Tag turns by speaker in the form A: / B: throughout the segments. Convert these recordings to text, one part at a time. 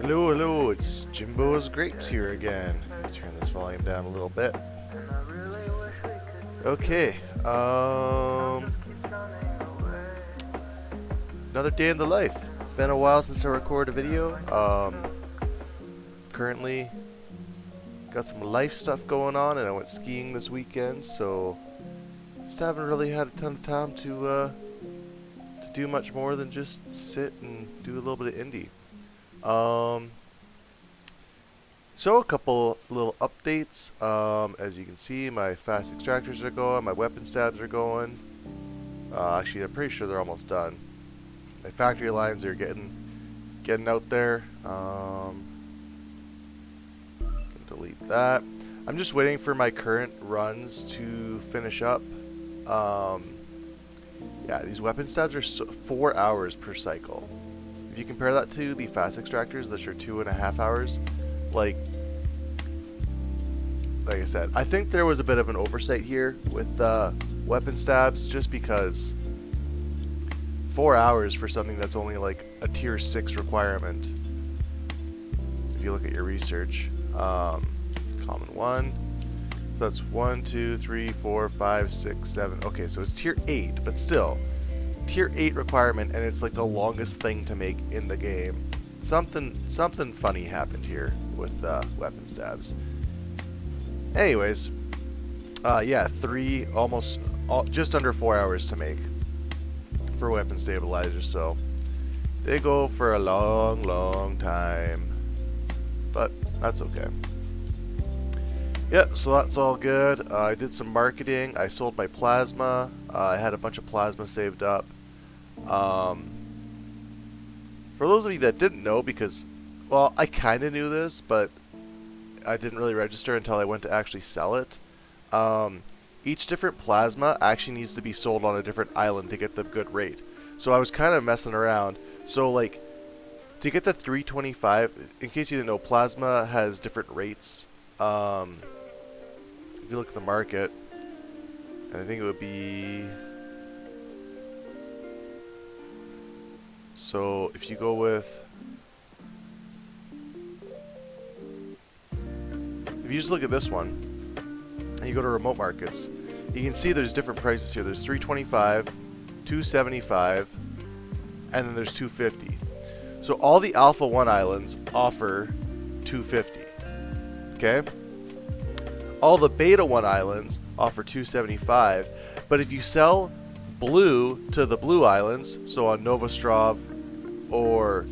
A: Hello, hello, it's Jimbo's Grapes here again. Turn this volume down a little bit. Okay, another day in the life. Been a while since I recorded a video. Currently got some life stuff going on, and I went skiing this weekend, so just haven't really had a ton of time to do much more than just sit and do a little bit of indie. So a couple little updates. As you can see, my fast extractors are going, my weapon stabs are going. Actually, I'm pretty sure they're almost done. My factory lines are getting out there. Delete that. I'm just waiting for my current runs to finish up. Yeah, these weapon stabs are 4 hours per cycle. If you compare that to the fast extractors, that are 2.5 hours, like I said, I think there was a bit of an oversight here with weapon stabs, just because 4 hours for something that's only like a tier 6 requirement. If you look at your research, common 1, so that's 1, 2, 3, 4, 5, 6, 7. Okay, so it's tier 8, but still tier 8 requirement, and it's like the longest thing to make in the game. Something funny happened here with weapon stabs. Anyways, yeah, just under 4 hours to make for weapon stabilizers, so they go for a long time, but that's okay. Yep, so that's all good. I did some marketing. I sold my plasma. I had a bunch of plasma saved up. For those of you that didn't know, because, well, I kind of knew this, but I didn't really register until I went to actually sell it. Each different plasma actually needs to be sold on a different island to get the good rate. So I was kind of messing around. So, like, to get the 325, in case you didn't know, plasma has different rates. If you look at the market, and I think it would be... So, if you go with... If you just look at this one, and you go to remote markets, you can see there's different prices here. There's 325, 275, and then there's 250. So all the Alpha 1 islands offer 250. Okay? All the Beta 1 islands offer 275, but if you sell blue to the blue islands, so on Novostrov or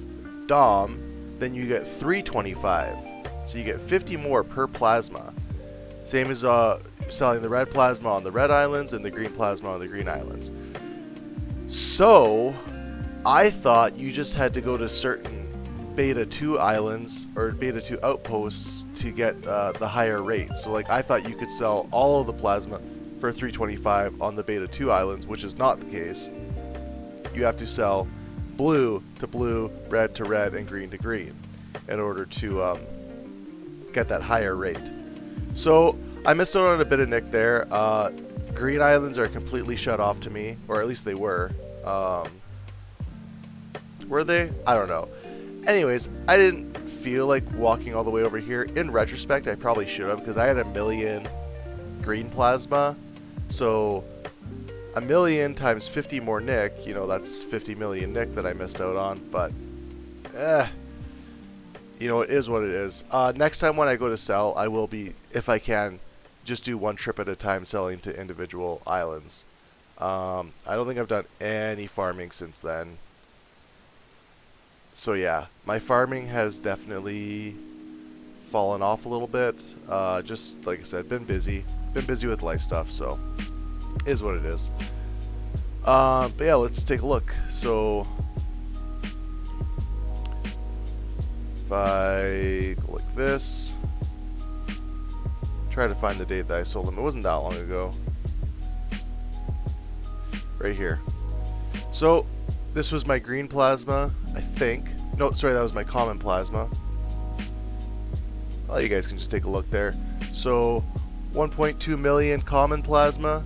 A: Dom, then you get 325. So you get 50 more per plasma. Same as selling the red plasma on the red islands and the green plasma on the green islands. So I thought you just had to go to certain Beta 2 islands or Beta 2 outposts to get the higher rate. So like I thought you could sell all of the plasma for 325 on the Beta 2 islands, which is not the case. You have to sell blue to blue, red to red, and green to green in order to get that higher rate. So I missed out on a bit of nick there. Green islands are completely shut off to me, or at least they were. Were they? I don't know. Anyways, I didn't feel like walking all the way over here. In retrospect, I probably should have, because I had 1 million green plasma. So 1 million times 50 more nick, you know, that's 50 million nick that I missed out on. But, you know, it is what it is. Next time when I go to sell, I will be, if I can, just do one trip at a time selling to individual islands. I don't think I've done any farming since then. So yeah, my farming has definitely fallen off a little bit. Just like I said, been busy with life stuff, so is what it is. But yeah, let's take a look. So if I go like this, try to find the date that I sold them. It wasn't that long ago. Right here. So this was my green plasma, I think. No, sorry, that was my common plasma. Well, you guys can just take a look there. So 1.2 million common plasma,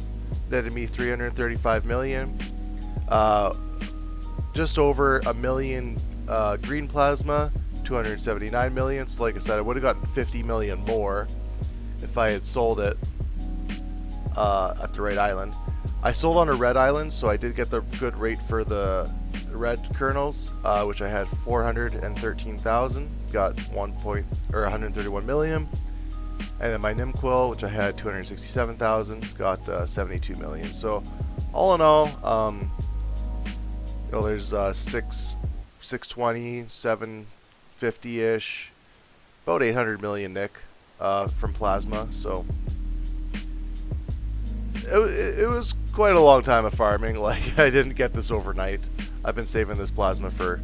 A: netted me 335 million. Just over 1 million green plasma 279 million. So like I said, I would have gotten 50 million more if I had sold it at the right island. I sold on a red island, so I did get the good rate for the red kernels, which I had 413,000, got 131 million. And then my Nimquil, which I had 267,000, got 72 million. So all in all, there's 620, 750-ish, about 800 million nick from plasma. So it was quite a long time of farming. Like, I didn't get this overnight. I've been saving this plasma for,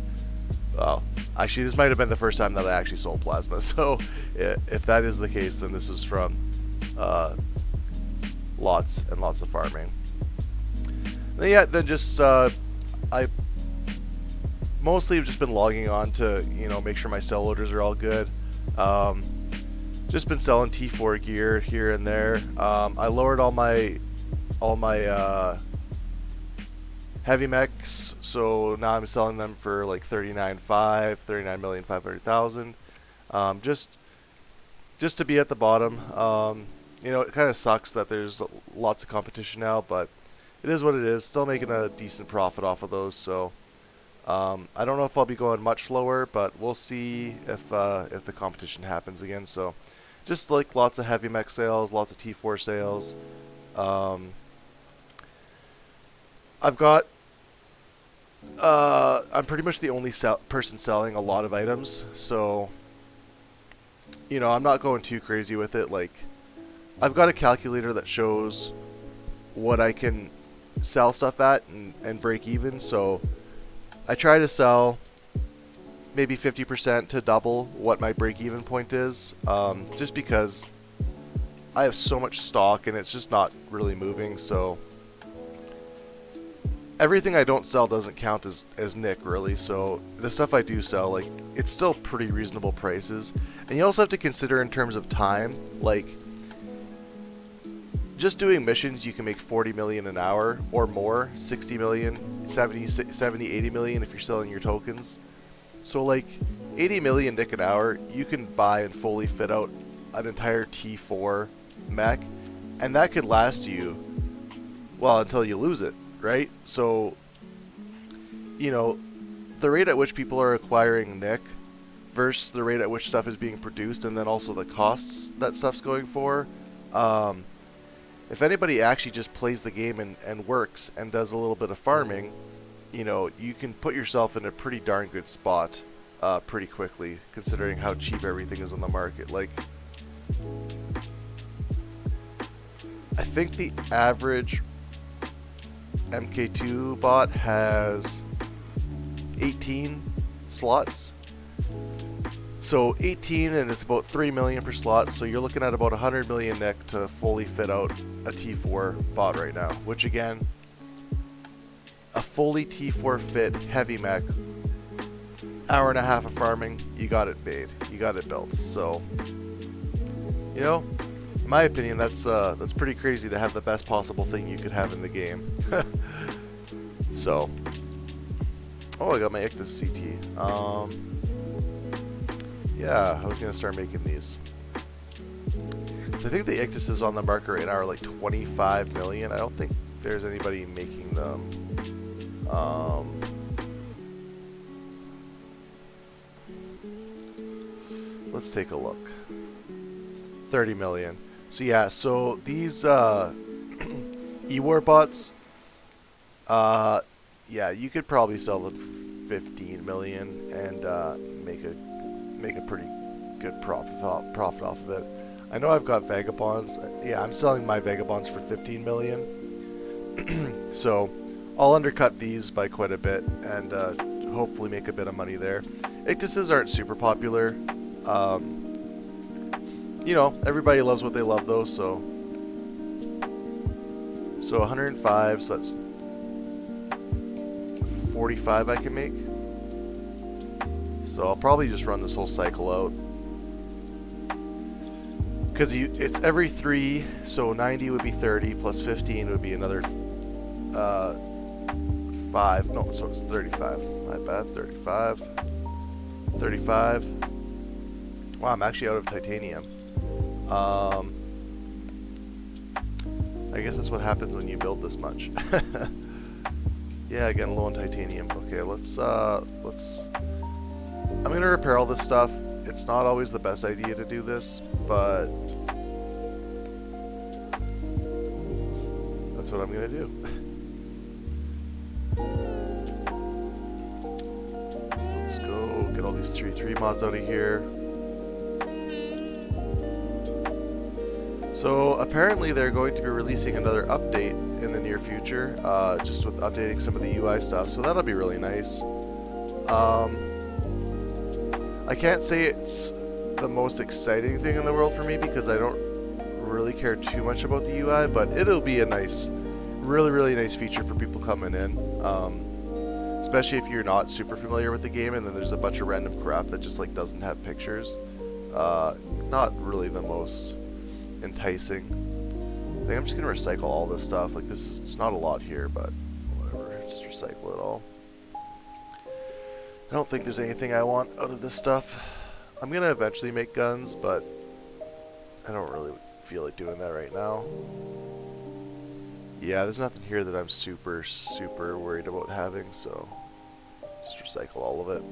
A: well, actually this might have been the first time that I actually sold plasma. So if that is the case, then this was from lots and lots of farming. And yeah, then just I mostly have just been logging on to make sure my cell loaders are all good. Just been selling T4 gear here and there. I lowered all my heavy mechs, so now I'm selling them for like 39,500,000. Just to be at the bottom. It kind of sucks that there's lots of competition now, but it is what it is. Still making a decent profit off of those, so I don't know if I'll be going much lower, but we'll see if the competition happens again. So just like lots of heavy mech sales, lots of T4 sales. I've got I'm pretty much the only person selling a lot of items, so I'm not going too crazy with it. Like, I've got a calculator that shows what I can sell stuff at and break even, so I try to sell maybe 50% to double what my break even point is, just because I have so much stock and it's just not really moving. So everything I don't sell doesn't count as nick, really. So the stuff I do sell, like, it's still pretty reasonable prices. And you also have to consider in terms of time, like, just doing missions, you can make 40 million an hour or more, 60 million, 70, 80 million if you're selling your tokens. So like 80 million nick an hour, you can buy and fully fit out an entire T4 mech, and that could last you, well, until you lose it, right? So, the rate at which people are acquiring nick versus the rate at which stuff is being produced, and then also the costs that stuff's going for, if anybody actually just plays the game and works and does a little bit of farming, you can put yourself in a pretty darn good spot pretty quickly, considering how cheap everything is on the market. Like, I think the average MK2 bot has 18 slots. So 18, and it's about 3 million per slot, so you're looking at about 100 million nick to fully fit out a T4 bot right now, which again, a fully T4 fit heavy mech, hour and a half of farming, you got it made, you got it built. So, in my opinion, that's pretty crazy to have the best possible thing you could have in the game. So, I got my Ictus CT. Yeah, I was gonna start making these. So I think the Ictus is on the market right now are like 25 million. I don't think there's anybody making them. Let's take a look. 30 million. So yeah, so these E-War bots, yeah, you could probably sell them 15 million and make a pretty good profit off of it. I know I've got Vagabonds. Yeah, I'm selling my Vagabonds for 15 million. So I'll undercut these by quite a bit and hopefully make a bit of money there. Ictuses aren't super popular. Everybody loves what they love though, so 105, so that's 45 I can make. So I'll probably just run this whole cycle out, because it's every 3, so 90 would be 30 plus 15 would be another 5. No, so it's 35. My bad, 35. 35. Wow, I'm actually out of titanium. I guess that's what happens when you build this much. Yeah, getting low on titanium. Okay, let's I'm gonna repair all this stuff. It's not always the best idea to do this, but that's what I'm gonna do. So let's go get all these 3.3 mods out of here. So apparently they're going to be releasing another update in the near future, just with updating some of the UI stuff, so that'll be really nice. I can't say it's the most exciting thing in the world for me because I don't really care too much about the UI, but it'll be a nice, really nice feature for people coming in, especially if you're not super familiar with the game and then there's a bunch of random crap that just like doesn't have pictures. Not really the most enticing. I think I'm just gonna recycle all this stuff. Like this is, it's not a lot here, but whatever, just recycle it all. I don't think there's anything I want out of this stuff. I'm gonna eventually make guns, but I don't really feel like doing that right now. Yeah, there's nothing here that I'm super worried about having, so just recycle all of it.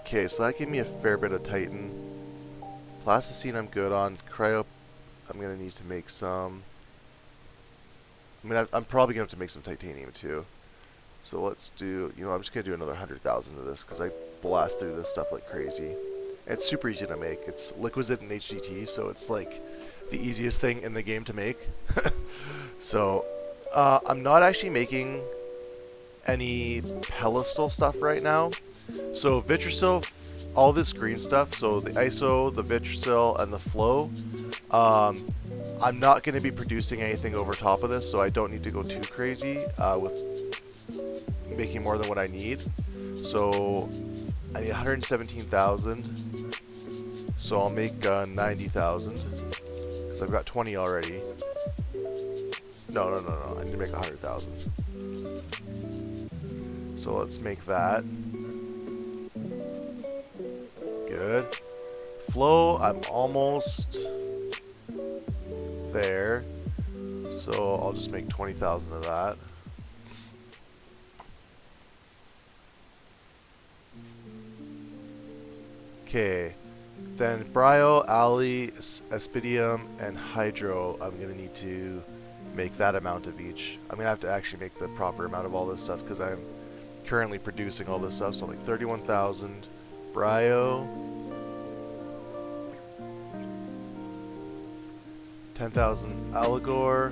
A: Okay, so that gave me a fair bit of Titan. Plasticine I'm good on. Cryo, I'm gonna need to make some. I mean, I'm probably gonna have to make some titanium too. So let's do, you know, I'm just gonna do another 100,000 of this because I blast through this stuff like crazy. It's super easy to make. It's liquizite and HDT, so it's like the easiest thing in the game to make. So I'm not actually making any pedestal stuff right now. So Vitrocil, all this green stuff, so the ISO, the Vitrocil, and the flow, I'm not going to be producing anything over top of this, so I don't need to go too crazy with making more than what I need. So I need 117,000, so I'll make 90,000, because I've got 20 already. No, I need to make 100,000. So let's make that. Good. Flow, I'm almost there, so I'll just make 20,000 of that. Okay, then Brio, Ali, Aspidium, and Hydro, I'm going to need to make that amount of each. I'm going to have to actually make the proper amount of all this stuff because I'm currently producing all this stuff, so I'll make 31,000 Brio, 10,000 Allegor,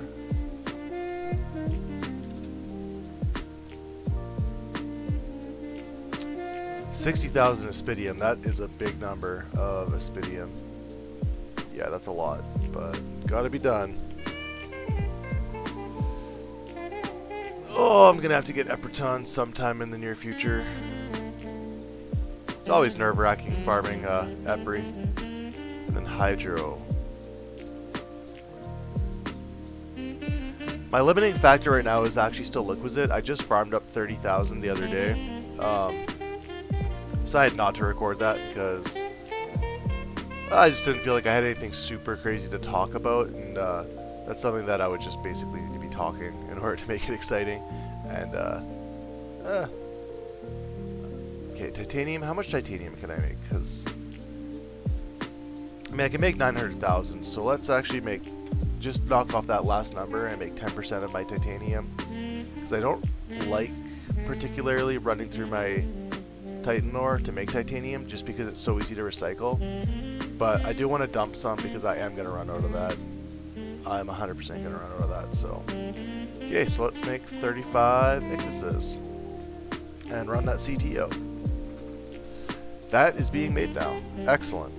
A: 60,000 Aspidium. That is a big number of Aspidium. Yeah, that's a lot, but gotta be done. Oh, I'm gonna have to get Eperton sometime in the near future. It's always nerve-wracking farming Epri. And then Hydro. My limiting factor right now is actually still Liquizite. I just farmed up 30,000 the other day. Decided not to record that because I just didn't feel like I had anything super crazy to talk about, and that's something that I would just basically need to be talking in order to make it exciting. And okay, titanium. How much titanium can I make? Because I mean, I can make 900,000. So let's actually make, just knock off that last number and make 10% of my titanium. Because I don't like particularly running through my Titan ore to make titanium, just because it's so easy to recycle. But I do want to dump some because I am going to run out of that. I'm 100% going to run out of that. So okay, so let's make 35 Ichthys and run that CTO. That is being made now. Excellent.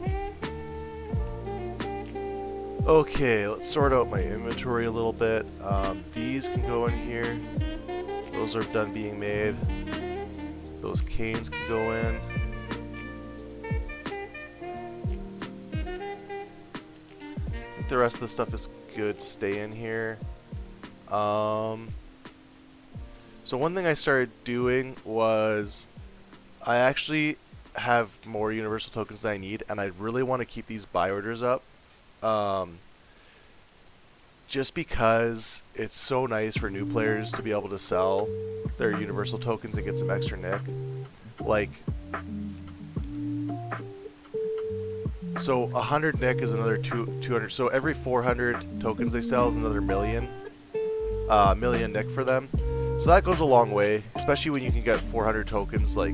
A: Okay, let's sort out my inventory a little bit. These can go in here. Those are done being made. Those canes can go in. I think the rest of the stuff is good to stay in here. So one thing I started doing was I actually have more universal tokens than I need, and I really want to keep these buy orders up. Um, just because it's so nice for new players to be able to sell their universal tokens and get some extra nick. Like, so 100 nick is another 200. So every 400 tokens they sell is another million nick for them. So that goes a long way, especially when you can get 400 tokens like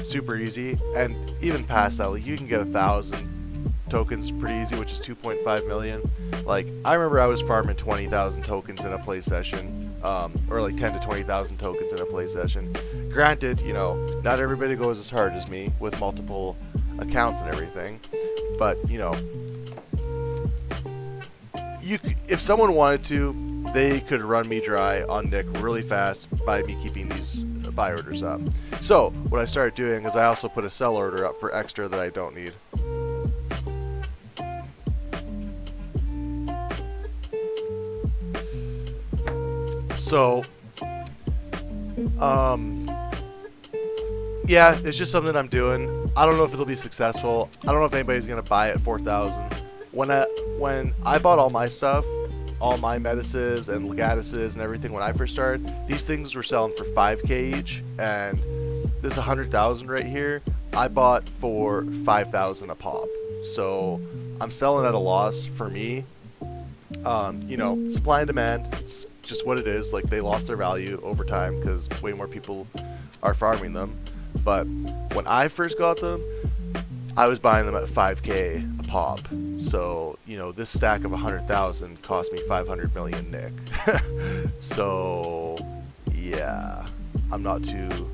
A: super easy, and even past that, like you can get 1,000 tokens pretty easy, which is 2.5 million. Like I remember I was farming 20,000 tokens in a play session, or like 10 to 20,000 tokens in a play session. Granted, you know, not everybody goes as hard as me with multiple accounts and everything, but you know, if someone wanted to, they could run me dry on Nick really fast by me keeping these buy orders up. So what I started doing is I also put a sell order up for extra that I don't need. So yeah, it's just something I'm doing. I don't know if it'll be successful. I don't know if anybody's gonna buy it at 4,000. When I bought all my stuff, all my Medices and Legatises and everything when I first started, these things were selling for 5k each, and this 100,000 right here, I bought for 5,000 a pop. So I'm selling at a loss for me. You know, supply and demand, it's just what it is. Like they lost their value over time because way more people are farming them. But when I first got them, I was buying them at 5k a pop. So, you know, this stack of 100,000 cost me 500 million nick. So, yeah, I'm not too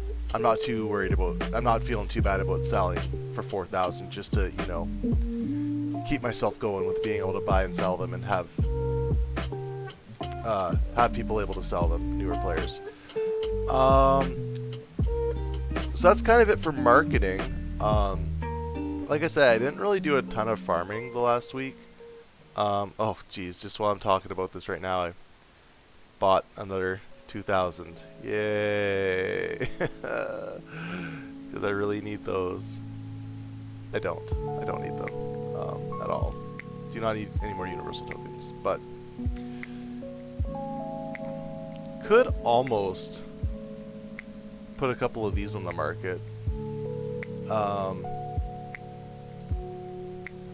A: worried about, I'm not feeling too bad about selling for 4,000 just to, you know, keep myself going with being able to buy and sell them and have people able to sell them, newer players. So that's kind of it for marketing. Like I said, I didn't really do a ton of farming the last week. Oh, geez, just while I'm talking about this right now, I bought another 2,000. Yay! Because I really need those. I don't need them at all. Do not need any more universal tokens, but could almost put a couple of these on the market.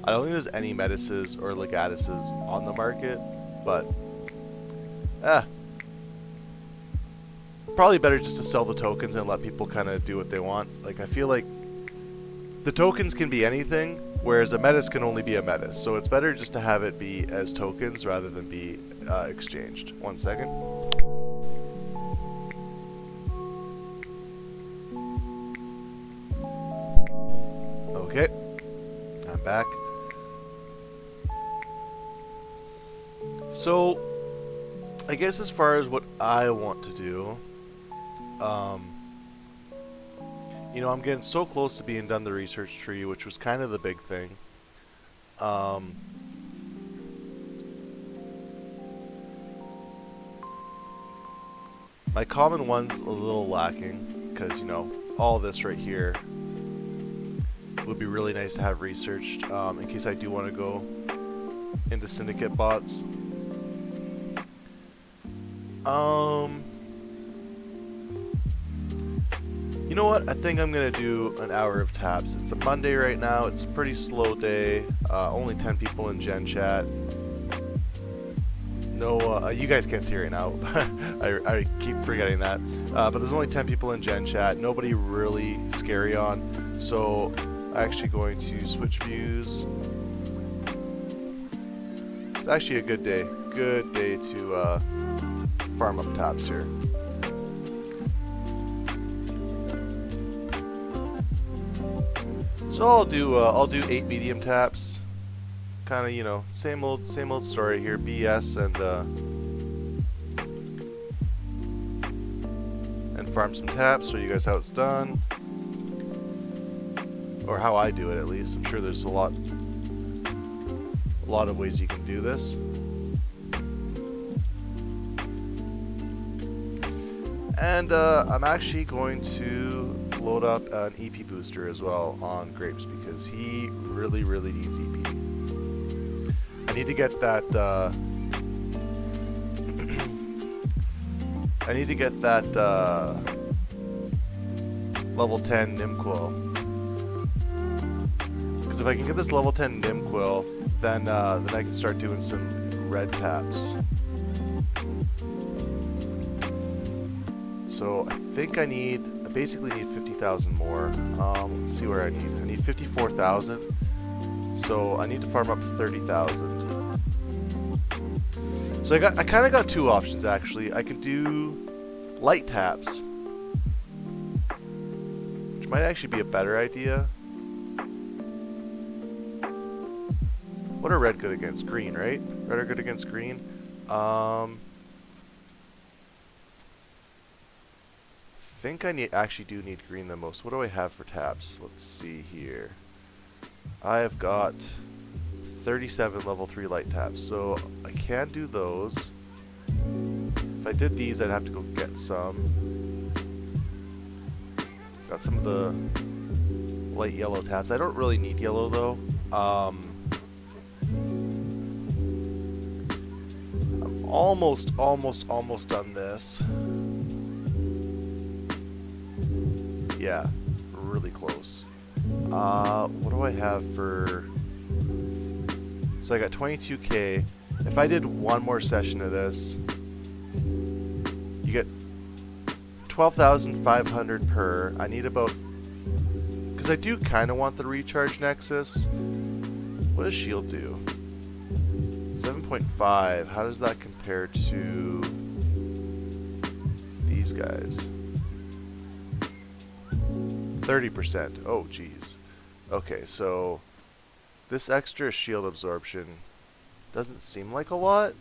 A: I don't think there's any Medices or Legatises on the market, but probably better just to sell the tokens and let people kind of do what they want. Like I feel like the tokens can be anything, whereas a Metis can only be a Metis. So it's better just to have it be as tokens rather than be exchanged. 1 second. Okay, I'm back. So, I guess as far as what I want to do, you know, I'm getting so close to being done the research tree, which was kind of the big thing. My common one's a little lacking, because, you know, all this right here would be really nice to have researched, in case I do want to go into syndicate bots. You know what? I think I'm gonna do an hour of taps. It's a Monday right now. It's a pretty slow day. Only 10 people in Gen Chat. No, you guys can't see right now. I keep forgetting that. But there's only 10 people in Gen Chat. Nobody really scary on. So I'm actually going to switch views. It's actually a good day. Good day to farm up taps here. So I'll do 8 medium taps. Kind of, you know, same old story here. BS and farm some taps. Show you guys how it's done, or how I do it at least. I'm sure there's a lot of ways you can do this. And I'm actually going to load up an EP booster as well on Grapes because he really, really needs EP. I need to get that. I need to get that level 10 Nimquill. Because if I can get this level 10 Nimquill, then I can start doing some red taps. So I think I basically need 50,000 more. Let's see where I need 54,000. So I need to farm up 30,000. So I kind of got two options actually. I could do light taps, which might actually be a better idea. What are red good against? Green, right? Red are good against green. I think I actually do need green the most. What do I have for taps? Let's see here. I have got 37 level 3 light taps, so I can do those. If I did these, I'd have to go get some. Got some of the light yellow taps. I don't really need yellow though. I'm almost done this. Yeah, really close. What do I have for... So I got 22k. If I did one more session of this, you get 12,500 per. I need about... Because I do kind of want the recharge nexus. What does shield do? 7.5. How does that compare to these guys? 30%. Oh, geez. Okay, so this extra shield absorption doesn't seem like a lot.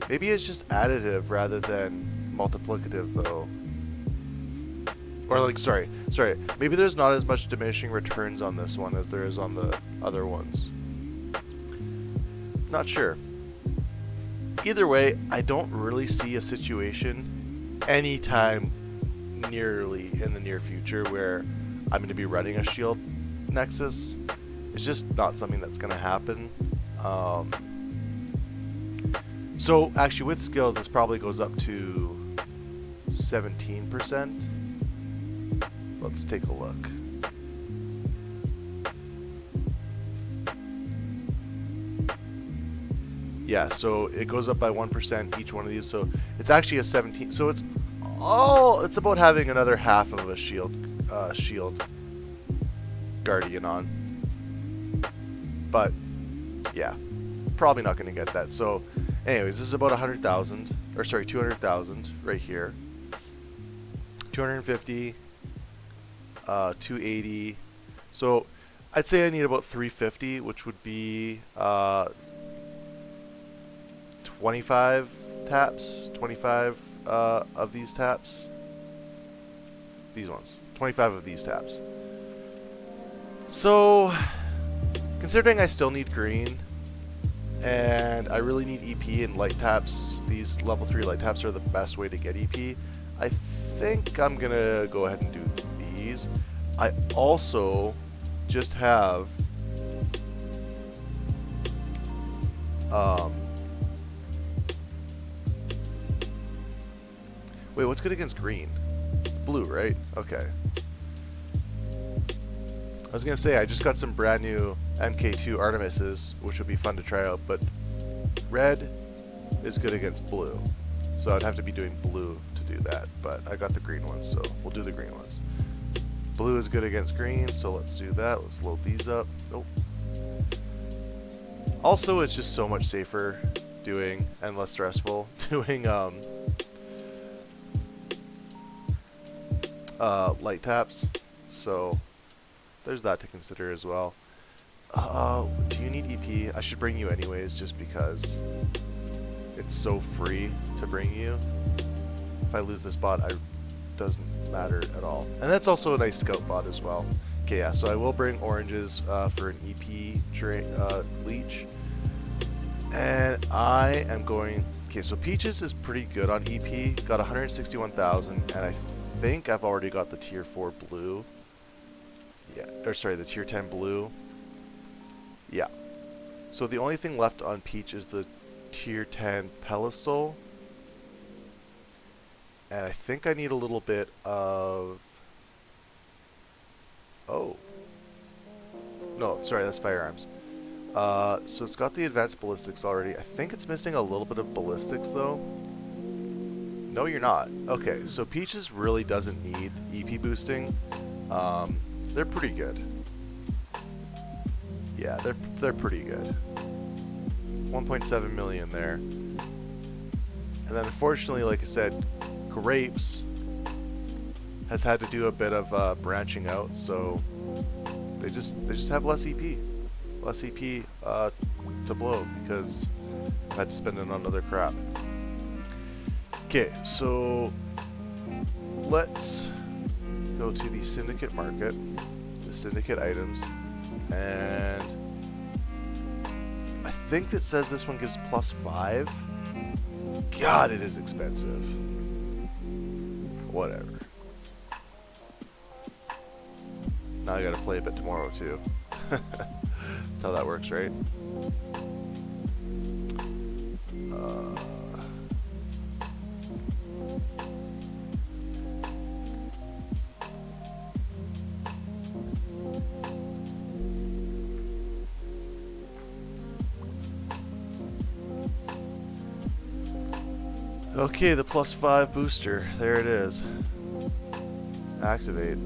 A: Maybe it's just additive rather than multiplicative, though. Or like, sorry. Maybe there's not as much diminishing returns on this one as there is on the other ones. Not sure. Either way, I don't really see a situation anytime nearly in the near future where I'm going to be running a shield nexus. It's just not something that's going to happen. So actually with skills this probably goes up to 17%. Let's take a look. Yeah, so it goes up by 1% each one of these, so it's actually a 17. So it's about having another half of a shield guardian on. But yeah, probably not going to get that. So anyways, this is about 100,000, or sorry, 200,000 right here. 250, 280. So I'd say I need about 350, which would be 25 taps, 25 of these taps. These ones, 25 of these taps. So, considering I still need green, and I really need EP and light taps, these level 3 light taps are the best way to get EP. I think I'm gonna go ahead and do these. I also just have wait, what's good against green? It's blue, right? Okay. I was gonna say, I just got some brand new MK2 Artemises, which would be fun to try out, but red is good against blue. So I'd have to be doing blue to do that, but I got the green ones, so we'll do the green ones. Blue is good against green, so let's do that. Let's load these up. Nope. Also, it's just so much safer doing, and less stressful, doing light taps, so there's that to consider as well. Do you need EP? I should bring you anyways, just because it's so free to bring you. If I lose this bot, it doesn't matter at all. And that's also a nice scout bot as well. Okay, yeah, so I will bring oranges for an EP leech. And I am going... Okay, so Peaches is pretty good on EP. Got 161,000, and I think I've already got the tier 4 blue. Yeah, or sorry, the tier 10 blue. Yeah. So the only thing left on Peach is the tier 10 pedestal. And I think I need a little bit of... Oh. No, sorry, that's firearms. So it's got the advanced ballistics already. I think it's missing a little bit of ballistics though. No, you're not. Okay, so Peaches really doesn't need EP boosting. They're pretty good. Yeah, they're pretty good. 1.7 million there. And then unfortunately, like I said, Grapes has had to do a bit of branching out, so they just have less EP. Less EP to blow because I've had to spend it on other crap. Okay, so let's go to the syndicate market, the syndicate items, and I think that says this one gives +5. God, it is expensive. Whatever. Now I gotta play a bit tomorrow too. That's how that works, right? Okay, the +5 booster. There it is. Activate.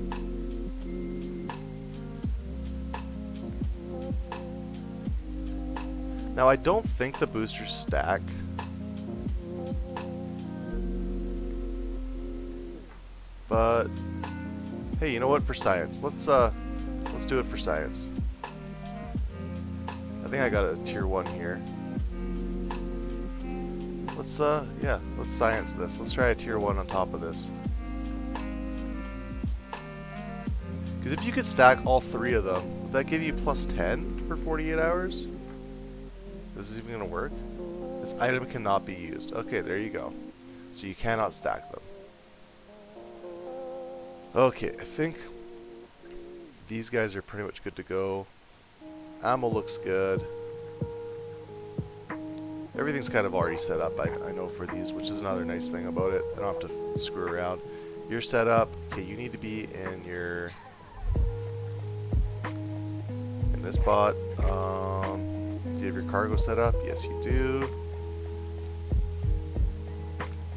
A: Now, I don't think the boosters stack. But hey, you know what? For science, let's do it for science. I think I got a tier 1 here. Let's science this. Let's try a tier 1 on top of this. Because if you could stack all 3 of them, would that give you +10 for 48 hours? Is this even going to work? This item cannot be used. Okay, there you go. So you cannot stack them. Okay, I think these guys are pretty much good to go. Ammo looks good. Everything's kind of already set up, I know, for these, which is another nice thing about it. I don't have to screw around. You're set up. Okay, you need to be in your... in this bot. Do you have your cargo set up? Yes, you do.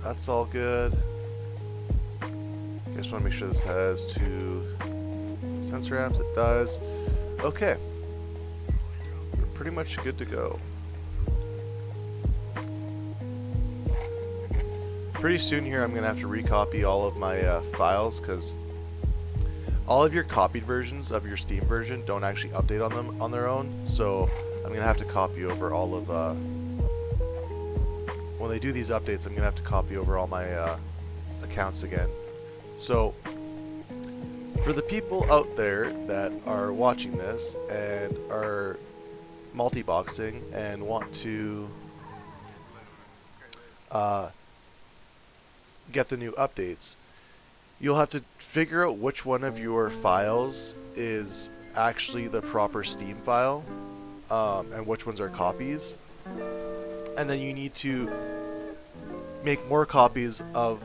A: That's all good. Okay, just want to make sure this has 2 sensor amps. It does. Okay. We're pretty much good to go. Pretty soon here I'm going to have to recopy all of my files because all of your copied versions of your Steam version don't actually update on them on their own. So I'm going to have to copy over all of... when they do these updates, I'm going to have to copy over all my accounts again. So for the people out there that are watching this and are multi-boxing and want to get the new updates, you'll have to figure out which one of your files is actually the proper Steam file and which ones are copies, and then you need to make more copies of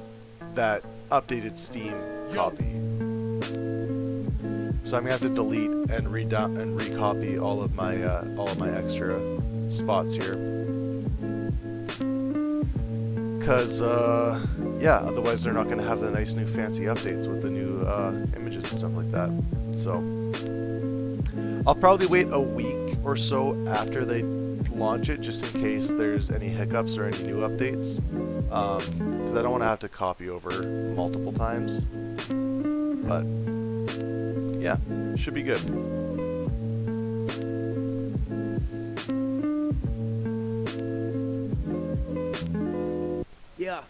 A: that updated Steam copy. So I'm gonna have to delete and recopy all of my extra spots here, because yeah, otherwise they're not gonna have the nice new fancy updates with the new images and stuff like that. So I'll probably wait a week or so after they launch it, just in case there's any hiccups or any new updates, because I don't want to have to copy over multiple times. But yeah, should be good.
B: Yeah.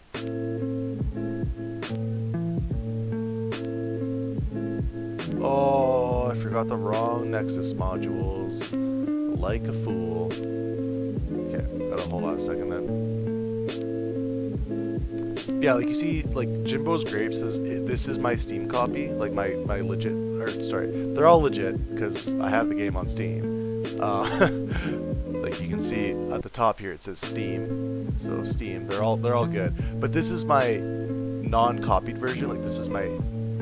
A: Oh, I forgot the wrong Nexus modules. Like a fool. Okay, gotta hold on a second then. Yeah, like you see, like Jimbo's Grapes this is my Steam copy, like my legit, or sorry, they're all legit because I have the game on Steam. Like you can see at the top here it says Steam, so Steam, they're all good. But this is my non-copied version, like this is my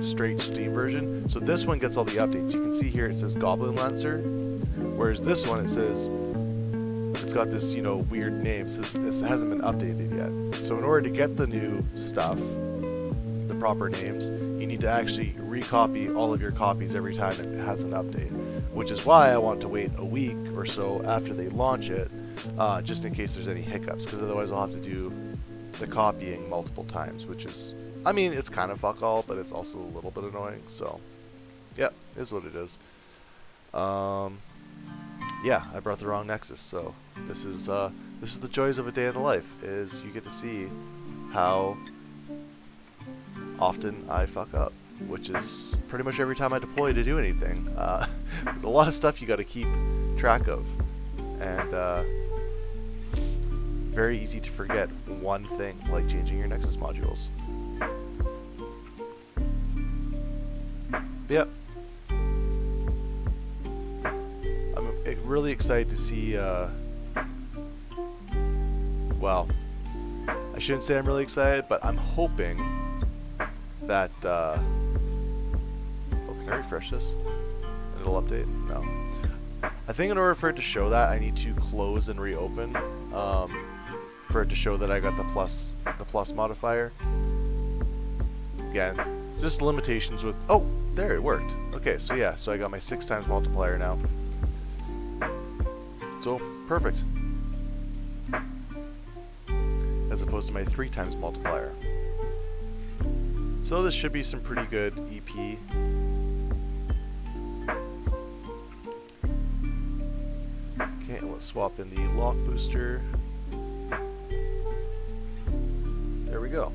A: straight Steam version. So this one gets all the updates. You can see here it says Goblin Lancer, whereas this one it says it's got this, you know, weird names. This hasn't been updated yet. So in order to get the new stuff, the proper names, you need to actually recopy all of your copies every time it has an update. Which is why I want to wait a week or so after they launch it, just in case there's any hiccups, because otherwise I'll have to do the copying multiple times, which is, I mean, it's kind of fuck all, but it's also a little bit annoying. So, yeah, is what it is. Yeah, I brought the wrong Nexus, so this is the joys of a day in the life, is you get to see how often I fuck up, which is pretty much every time I deploy to do anything. A lot of stuff you got to keep track of, and very easy to forget one thing, like changing your Nexus modules. But yep. I'm really excited to see, well, I shouldn't say I'm really excited, but I'm hoping that, oh, can I refresh this? And it'll update? No. I think in order for it to show that, I need to close and reopen, for it to show that I got the plus modifier. Again, just limitations with, oh, there, it worked. Okay, so yeah, so I got my 6 times multiplier now. So, perfect. As opposed to my 3 times multiplier. So this should be some pretty good EP. Okay, let's swap in the lock booster. There we go.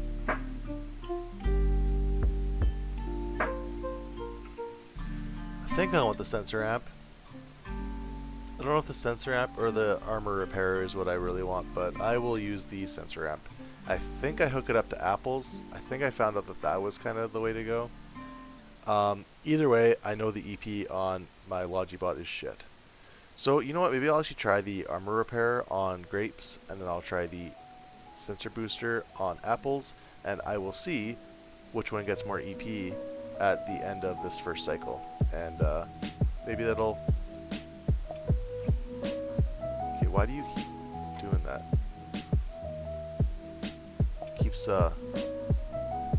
A: I think I want the sensor amp. I don't know if the sensor amp or the armor repair is what I really want, but I will use the sensor amp. I think I hook it up to apples. I think I found out that that was kind of the way to go. Either way, I know the EP on my Logibot is shit. So, you know what, maybe I'll actually try the armor repair on grapes, and then I'll try the sensor booster on apples, and I will see which one gets more EP at the end of this first cycle. And maybe that'll... Okay, why do you keep doing that? It keeps, I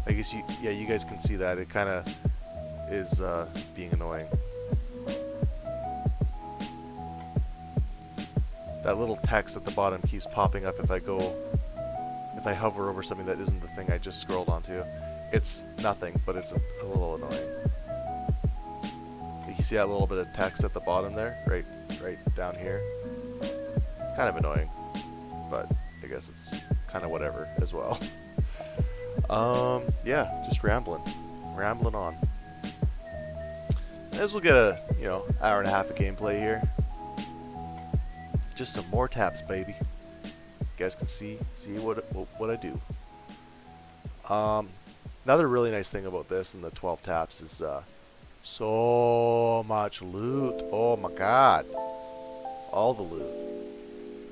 A: guess you guys can see that. It kind of is being annoying. That little text at the bottom keeps popping up if I hover over something that isn't the thing I just scrolled onto. It's nothing, but it's a little annoying. You see that little bit of text at the bottom there, right down here. It's kind of annoying, but I guess it's kind of whatever as well. Yeah, just rambling on. As we'll get a hour and a half of gameplay here. Just some more taps, baby. You guys can see what I do. Another really nice thing about this and the 12 taps is so much loot. Oh my god. All the loot.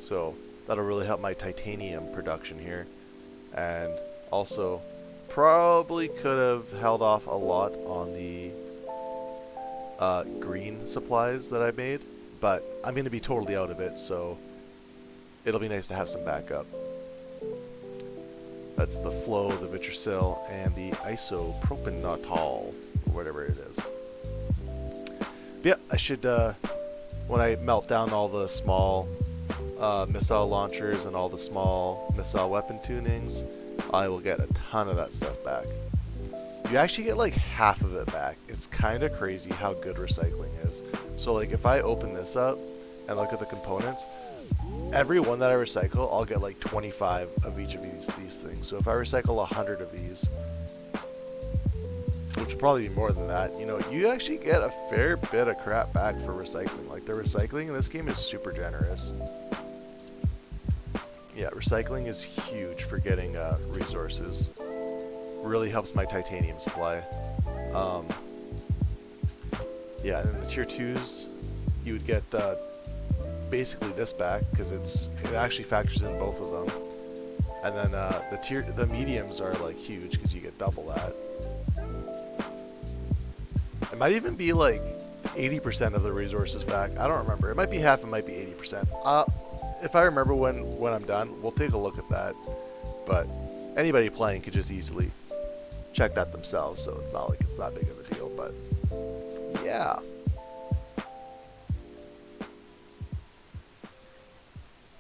A: So that'll really help my titanium production here. And also probably could have held off a lot on the green supplies that I made. But I'm going to be totally out of it, so it'll be nice to have some backup. That's the flow, the vitricil, and the isopropanol, or whatever it is. But yeah, I should, when I melt down all the small missile launchers and all the small missile weapon tunings, I will get a ton of that stuff back. You actually get like half of it back. It's kind of crazy how good recycling is. So like if I open this up and look at the components, every one that I recycle, I'll get like 25 of each of these things. So if I recycle 100 of these, which will probably be more than that, you actually get a fair bit of crap back for recycling. Like the recycling in this game is super generous. Yeah, recycling is huge for getting resources. Really helps my titanium supply. Um, yeah, and then the tier 2s, you would get basically this back because it actually factors in both of them. And then the mediums are like huge because you get double that. It might even be like 80% of the resources back. I don't remember. It might be half. It might be 80%. If I remember when I'm done, we'll take a look at that. But anybody playing could just easily check that themselves. So it's not like it's that big of a deal. But yeah.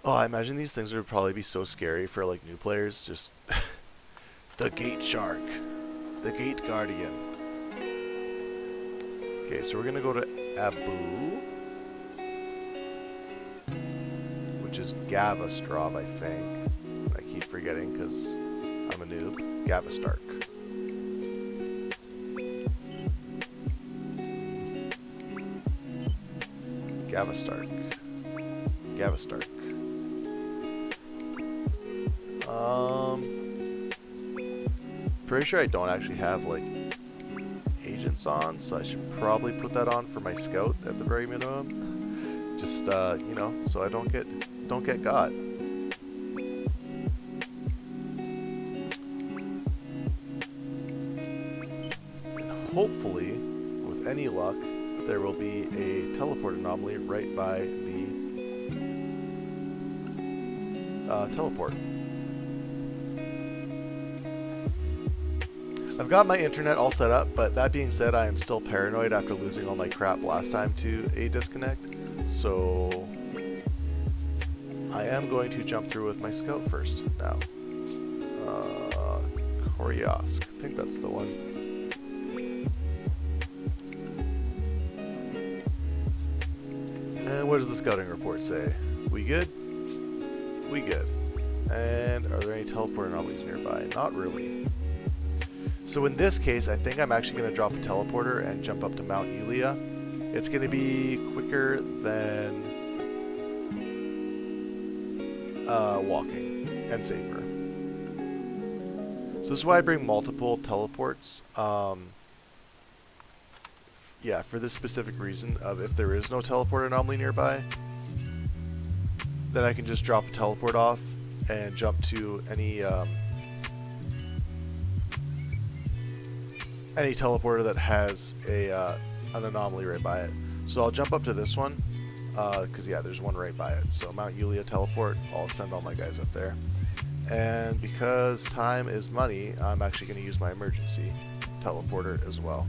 A: Oh, I imagine these things would probably be so scary for like new players. Just the gate shark, the gate guardian. Okay, so we're gonna go to Abu, which is Gavastrov, I think. I keep forgetting because I'm a noob. Gavastark. Gavastark. Gavastark. Pretty sure I don't actually have like agents on, so I should probably put that on for my scout at the very minimum. Just you know, so I don't get got. And hopefully, with any luck, there will be a teleport anomaly right by the teleport. I've got my internet all set up, but that being said, I am still paranoid after losing all my crap last time to a disconnect. So I am going to jump through with my scout first now. Koryask, I think that's the one. And what does the scouting report say? We good? We good. And are there any teleport anomalies nearby? Not really. So in this case, I think I'm actually going to drop a teleporter and jump up to Mount Yulia. It's going to be quicker than walking and safer. So this is why I bring multiple teleports. Yeah, for this specific reason of if there is no teleport anomaly nearby, then I can just drop a teleport off and jump to any teleporter that has an anomaly right by it. So I'll jump up to this one, because yeah, there's one right by it. So Mount Yulia teleport, I'll send all my guys up there. And because time is money, I'm actually going to use my emergency teleporter as well.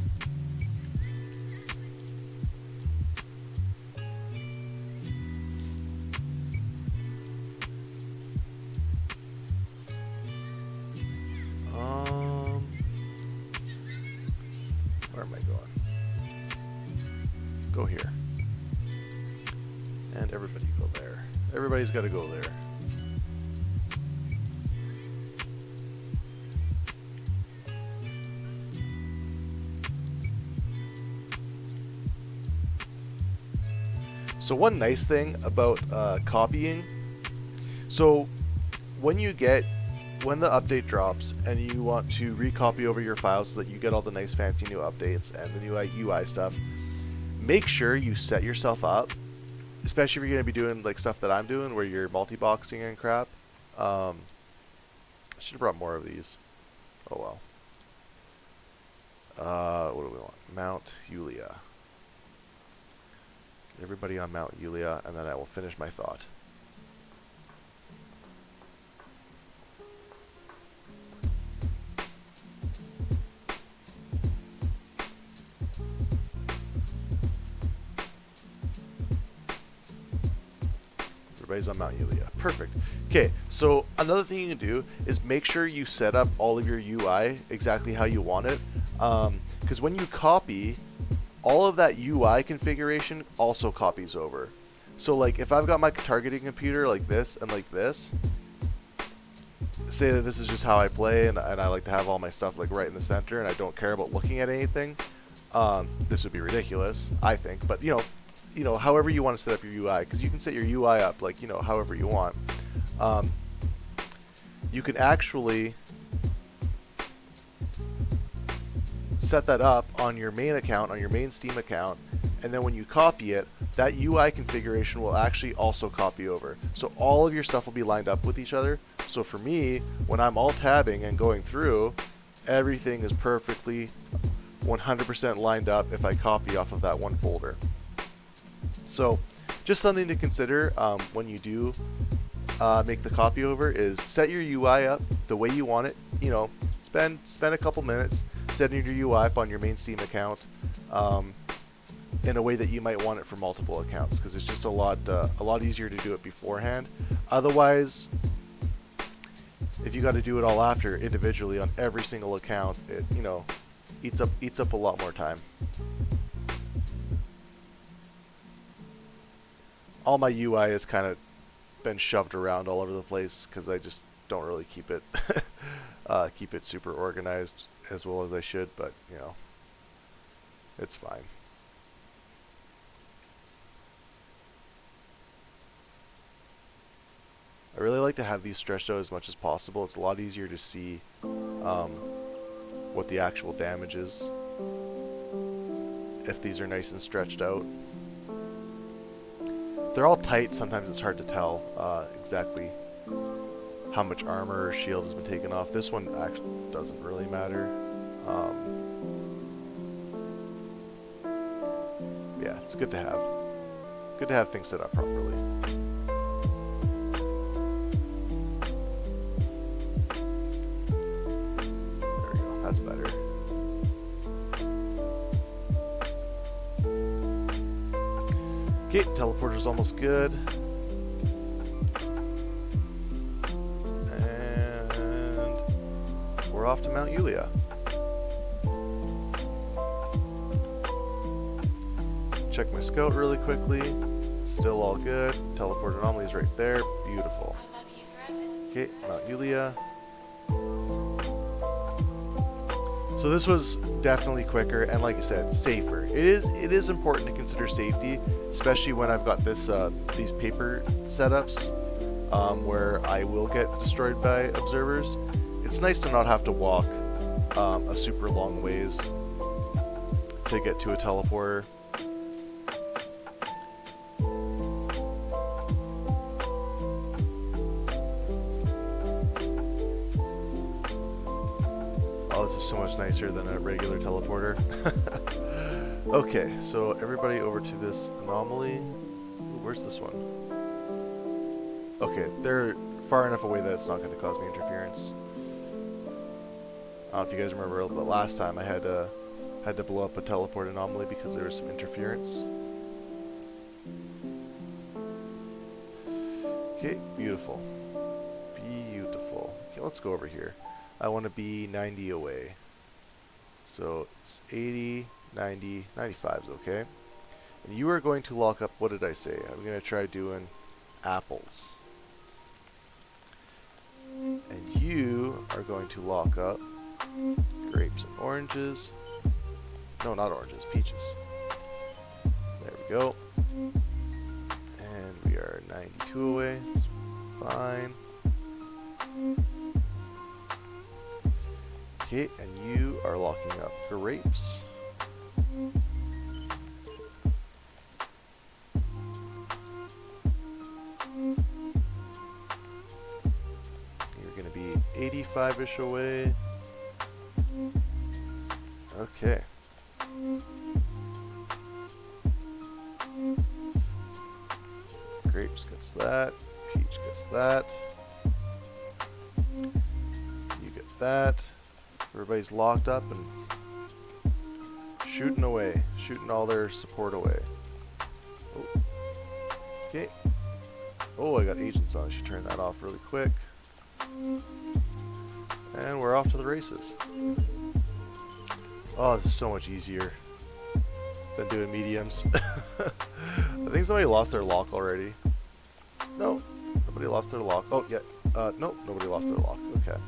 A: Where am I going? Go here. And everybody go there. Everybody's got to go there. So one nice thing about copying, so when the update drops and you want to recopy over your files so that you get all the nice fancy new updates and the new UI stuff, make sure you set yourself up, especially if you're going to be doing like stuff that I'm doing where you're multi-boxing and crap. I should have brought more of these. Oh well. What do we want? Mount Yulia. Everybody on Mount Yulia, and then I will finish my thought. Everybody's on Mount Yulia. Perfect. Okay, so another thing you can do is make sure you set up all of your UI exactly how you want it. Because when you copy, all of that UI configuration also copies over. So like if I've got my targeting computer like this and like this, say that this is just how I play and I like to have all my stuff like right in the center and I don't care about looking at anything, this would be ridiculous, I think. But you know, however you want to set up your UI, because you can set your UI up like, you know, however you want. you can actually set that up on your main account, on your main Steam account, and then when you copy it, that UI configuration will actually also copy over. So all of your stuff will be lined up with each other. So for me, when I'm alt tabbing and going through, everything is perfectly 100% lined up if I copy off of that one folder. So just something to consider when you do make the copy over is set your UI up the way you want it. You know, spend a couple minutes setting your UI up on your main Steam account in a way that you might want it for multiple accounts, because it's just a lot easier to do it beforehand. Otherwise, if you got to do it all after individually on every single account, it, you know, eats up a lot more time. All my UI has kind of been shoved around all over the place because I just don't really keep it keep it super organized as well as I should, but you know, it's fine. I really like to have these stretched out as much as possible. It's a lot easier to see what the actual damage is if these are nice and stretched out. They're all tight, sometimes it's hard to tell exactly how much armor or shield has been taken off. This one actually doesn't really matter. Yeah, it's good to have. Good to have things set up properly. There we go, that's better. Okay, teleporter's almost good. And we're off to Mount Yulia. Check my scout really quickly. Still all good. Teleport anomaly is right there. Beautiful. Okay, Mount Yulia. So this was definitely quicker and, like I said, safer. It is important to consider safety, especially when I've got this these paper setups where I will get destroyed by observers. It's nice to not have to walk a super long ways to get to a teleporter. Oh, this is so much nicer than a regular teleporter. Okay, so everybody over to this anomaly. Ooh, where's this one? Okay, they're far enough away that it's not going to cause me interference. I don't know if you guys remember, but last time I had to blow up a teleport anomaly because there was some interference. Okay, beautiful. Beautiful. Okay, let's go over here. I want to be 90 away. So it's 80, 90, 95 is okay. And you are going to lock up, what did I say? I'm going to try doing apples. And you are going to lock up grapes and oranges. No, not oranges, peaches. There we go. And we are 92 away. It's fine. Okay, and you are locking up grapes. You're going to be 85-ish away. Okay. Grapes gets that. Peach gets that. You get that. Everybody's locked up and shooting away. Shooting all their support away. Oh. Okay. Oh, I got agents on. I should turn that off really quick. And we're off to the races. Oh, this is so much easier than doing mediums. I think somebody lost their lock already. No, nobody lost their lock. Oh, yeah. Nope, nobody lost their lock. Okay.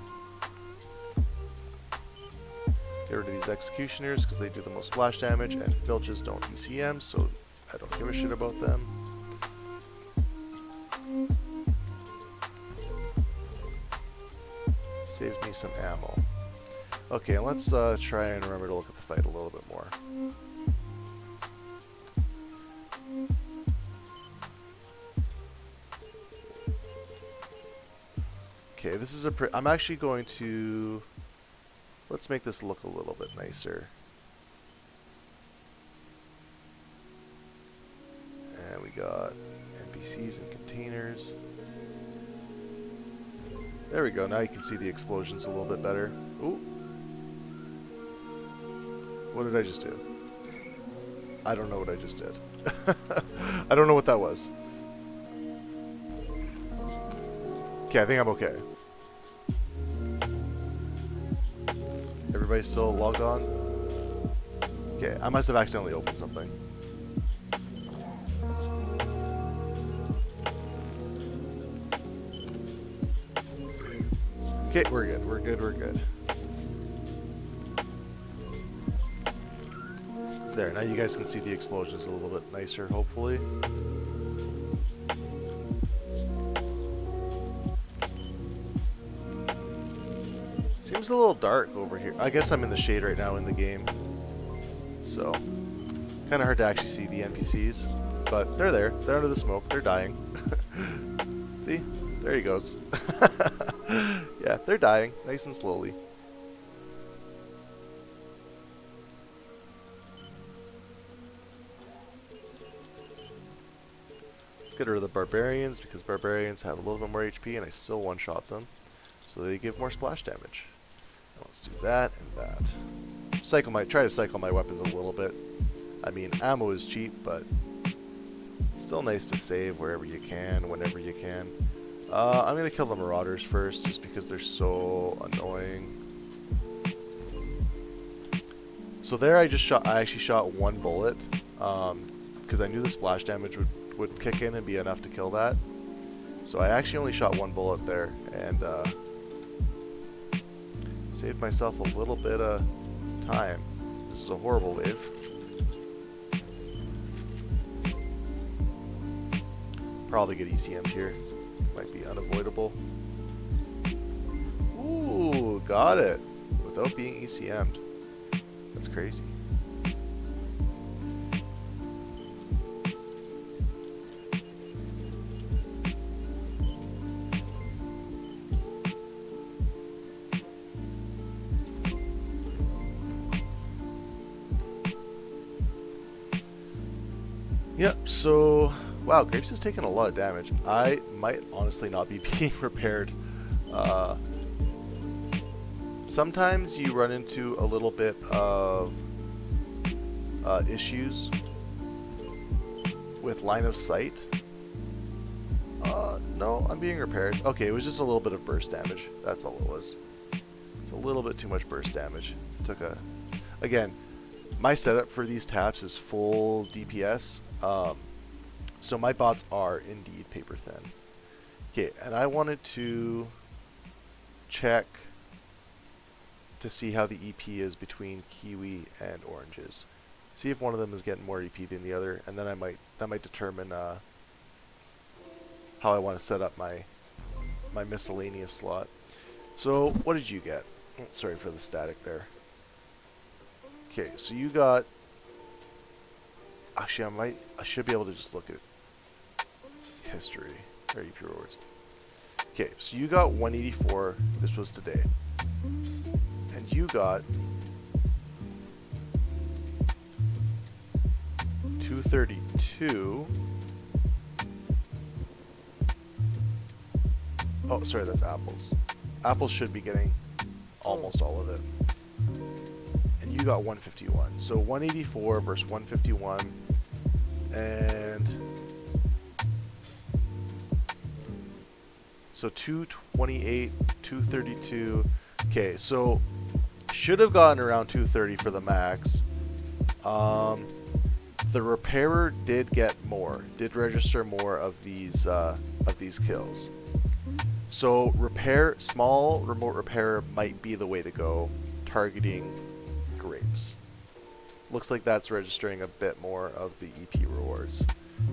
A: Get rid of these executioners because they do the most splash damage, and filches don't ECM, so I don't give a shit about them. Saves me some ammo. Okay, let's try and remember to look at the fight a little bit more. Okay, this is I'm actually going to... Let's make this look a little bit nicer. And we got NPCs and containers. There we go, now you can see the explosions a little bit better. Ooh. What did I just do? I don't know what I just did. I don't know what that was. Okay, I think I'm okay. Everybody's still logged on? Okay, I must have accidentally opened something. Okay, we're good, we're good, we're good. There, now you guys can see the explosions a little bit nicer, hopefully. Seems a little dark over here. I guess I'm in the shade right now in the game. So, kind of hard to actually see the NPCs. But they're there. They're under the smoke. They're dying. See? There he goes. Yeah, they're dying. Nice and slowly. Let's get rid of the barbarians, because barbarians have a little bit more HP and I still one-shot them. So they give more splash damage. Now let's do that and that. Try to cycle my weapons a little bit. I mean, ammo is cheap, but still nice to save wherever you can, whenever you can. I'm gonna kill the marauders first, just because they're so annoying. So there, I actually shot one bullet, because I knew the splash damage would kick in and be enough to kill that. So I actually only shot one bullet there, and saved myself a little bit of time. This is a horrible wave. Probably get ECM'd here. Might be unavoidable. Ooh, got it. Without being ECM'd. That's crazy. Yep, so... Wow, Grapes has taken a lot of damage. I might honestly not be being repaired. Sometimes you run into a little bit of issues with line of sight. No, I'm being repaired. Okay, it was just a little bit of burst damage. That's all it was. It's a little bit too much burst damage. Again, my setup for these taps is full DPS. So my bots are indeed paper thin. Okay, and I wanted to check to see how the EP is between kiwi and oranges. See if one of them is getting more EP than the other, and then that might determine how I want to set up my miscellaneous slot. So what did you get? Sorry for the static there. Okay, so you got... Actually, I should be able to just look at history or EP rewards. Okay, so you got 184. This was today, and you got 232. Oh, sorry, that's apples. Apples should be getting almost all of it. And you got 151. So 184 versus 151. And so 228, 232. Okay, so should have gotten around 230 for the max. The repairer did get more, did register more of these kills. So small remote repairer might be the way to go, targeting grapes. Looks like that's registering a bit more of the EP rewards.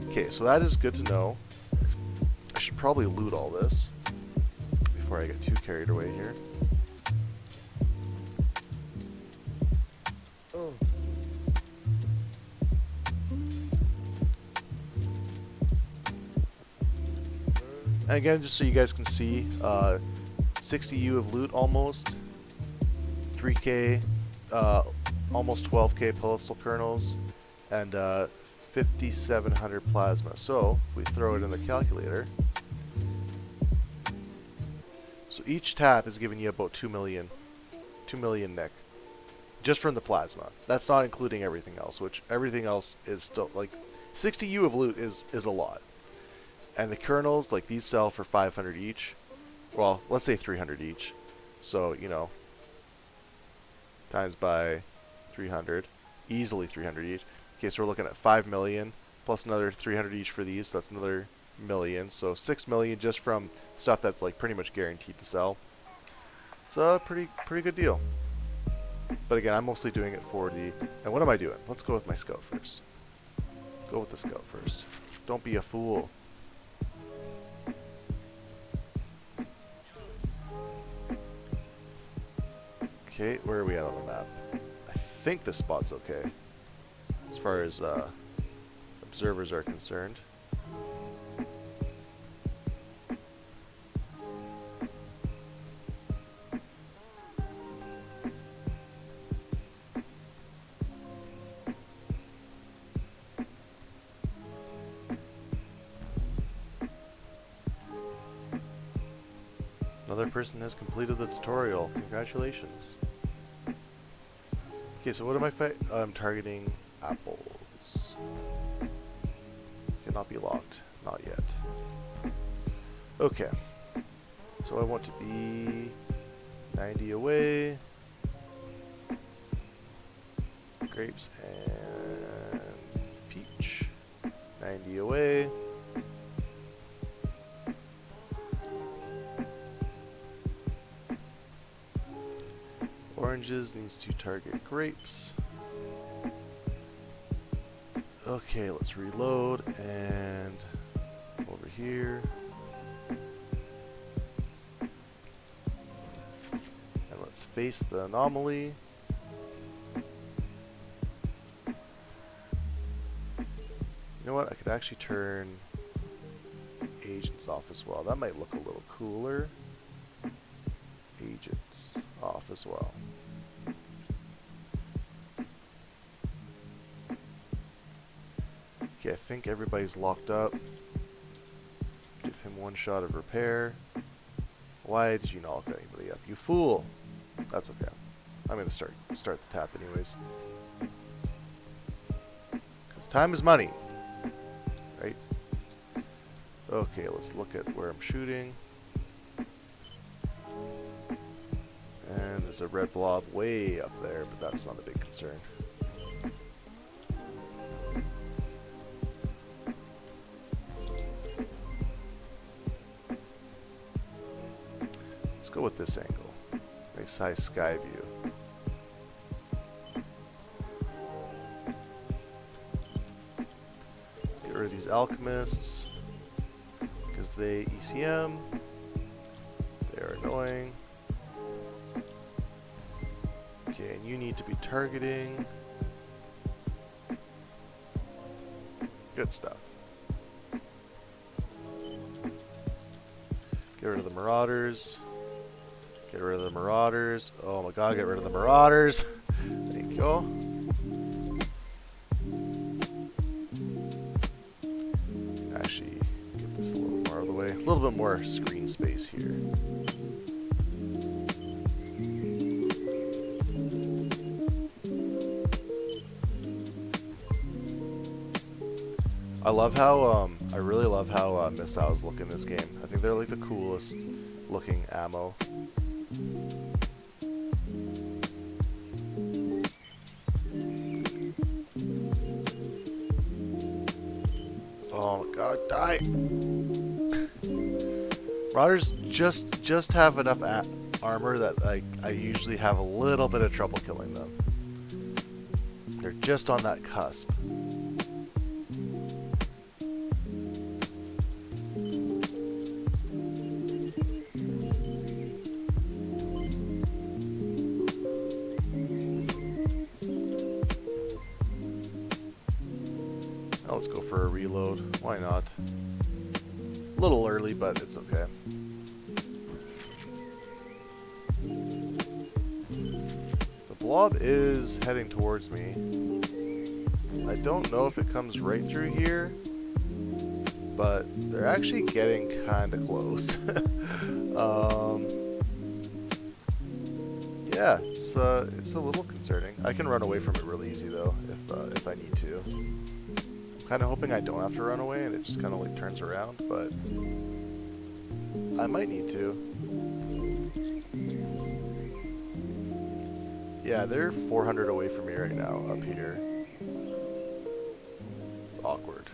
A: Okay, so that is good to know. I should probably loot all this before I get too carried away here. And again, just so you guys can see, 60 U of loot almost, 3K, almost 12K postal kernels, and 5,700 plasma. So if we throw it in the calculator, so each tap is giving you about 2 million nick, just from the plasma. That's not including everything else, which everything else is still like 60 U of loot is a lot. And the kernels, like these sell for 500 each. Well, let's say 300 each. So, you know, times by 300, easily 300 each. Okay, so we're looking at 5 million plus another 300 each for these. So that's another million. So 6 million just from stuff that's like pretty much guaranteed to sell. It's a pretty good deal. But again, I'm mostly doing it for the... And what am I doing? Let's go with my scout first. Go with the scout first. Don't be a fool. Okay, where are we at on the map? I think this spot's okay, as far as observers are concerned. Another person has completed the tutorial. Congratulations. Okay, so what am I I'm targeting apples. Cannot be locked. Not yet. Okay. So I want to be 90 away. Grapes and peach. 90 away. Oranges needs to target grapes. Okay, let's reload and over here. And let's face the anomaly. You know what? I could actually turn agents off as well. That might look a little cooler. Agents off as well. Okay, I think everybody's locked up. Give him one shot of repair. Why did you not lock anybody up? You fool! That's okay. I'm gonna start the tap anyways. Because time is money. Right? Okay, let's look at where I'm shooting. And there's a red blob way up there, but that's not a big concern. Let's go with this angle. Nice high sky view. Let's get rid of these alchemists because they ECM. They are annoying. Okay, and you need to be targeting. Good stuff. Get rid of the marauders. Get rid of the marauders. Oh my god, get rid of the marauders. There you go. Actually, get this a little more out of the way. A little bit more screen space here. I love how, I really love how missiles look in this game. I think they're like the coolest looking ammo. Oh my god, die! Marauders just have enough armor that I usually have a little bit of trouble killing them. They're just on that cusp. Let's go for a reload. Why not? little early, but it's okay. The blob is heading towards me. I don't know if it comes right through here, but they're actually getting kind of close. Yeah, it's a little concerning. I can run away from it really easy though, if I need to. I'm kind of hoping I don't have to run away and it just kind of like turns around, but I might need to. Yeah, they're 400 away from me right now up here. It's awkward.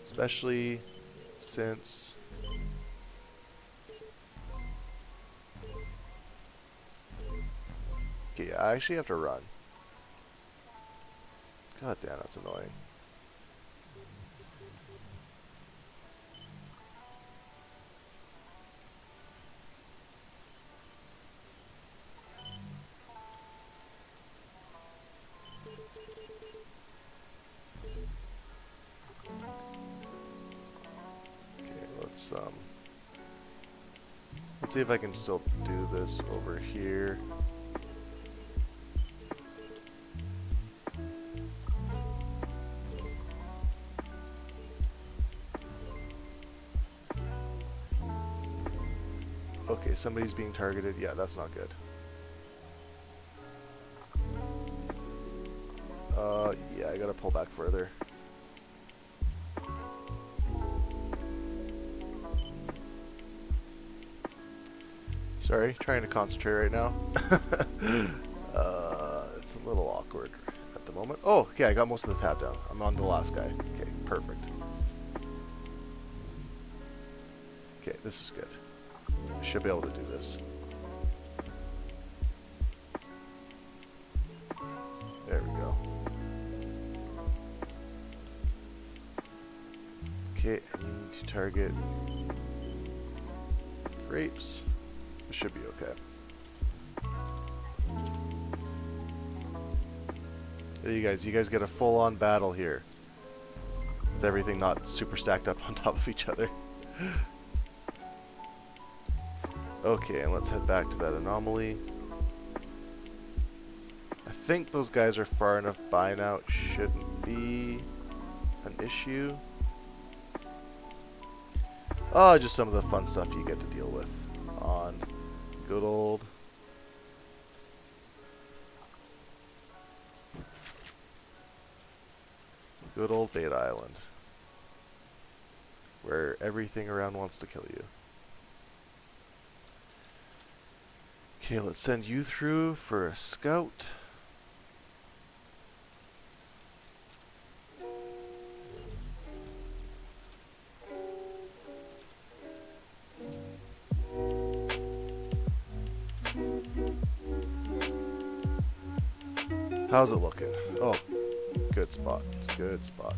A: Especially since okay, yeah, I actually have to run. God damn, that's annoying. Let's see if I can still do this over here. Okay, somebody's being targeted. Yeah, that's not good. Yeah, I gotta pull back further. Sorry, trying to concentrate right now. It's a little awkward at the moment. Oh, okay, I got most of the tab down. I'm on the last guy. Okay, perfect. Okay, this is good. I should be able to do this. There we go. Okay, and you need to target grapes. It should be okay. There you guys get a full-on battle here. With everything not super stacked up on top of each other. Okay, and let's head back to that anomaly. I think those guys are far enough by now. It shouldn't be an issue. Oh, just some of the fun stuff you get to deal with on good old Beta Island, where everything around wants to kill you. Okay, let's send you through for a scout. How's it looking? Oh, good spot. Good spot.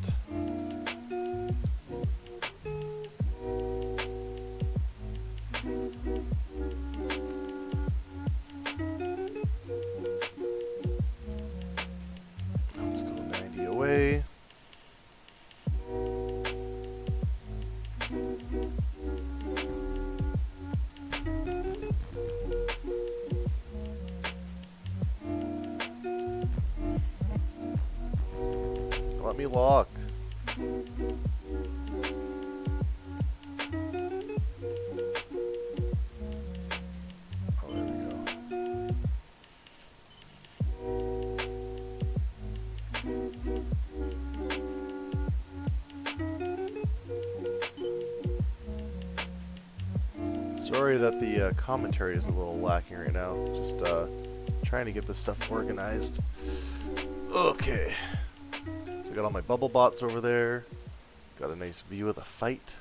A: Let's go 90 away. Let me lock. Oh, there we go. Sorry that the commentary is a little lacking right now. Just trying to get this stuff organized. Okay. So I got all my bubble bots over there. Got a nice view of the fight.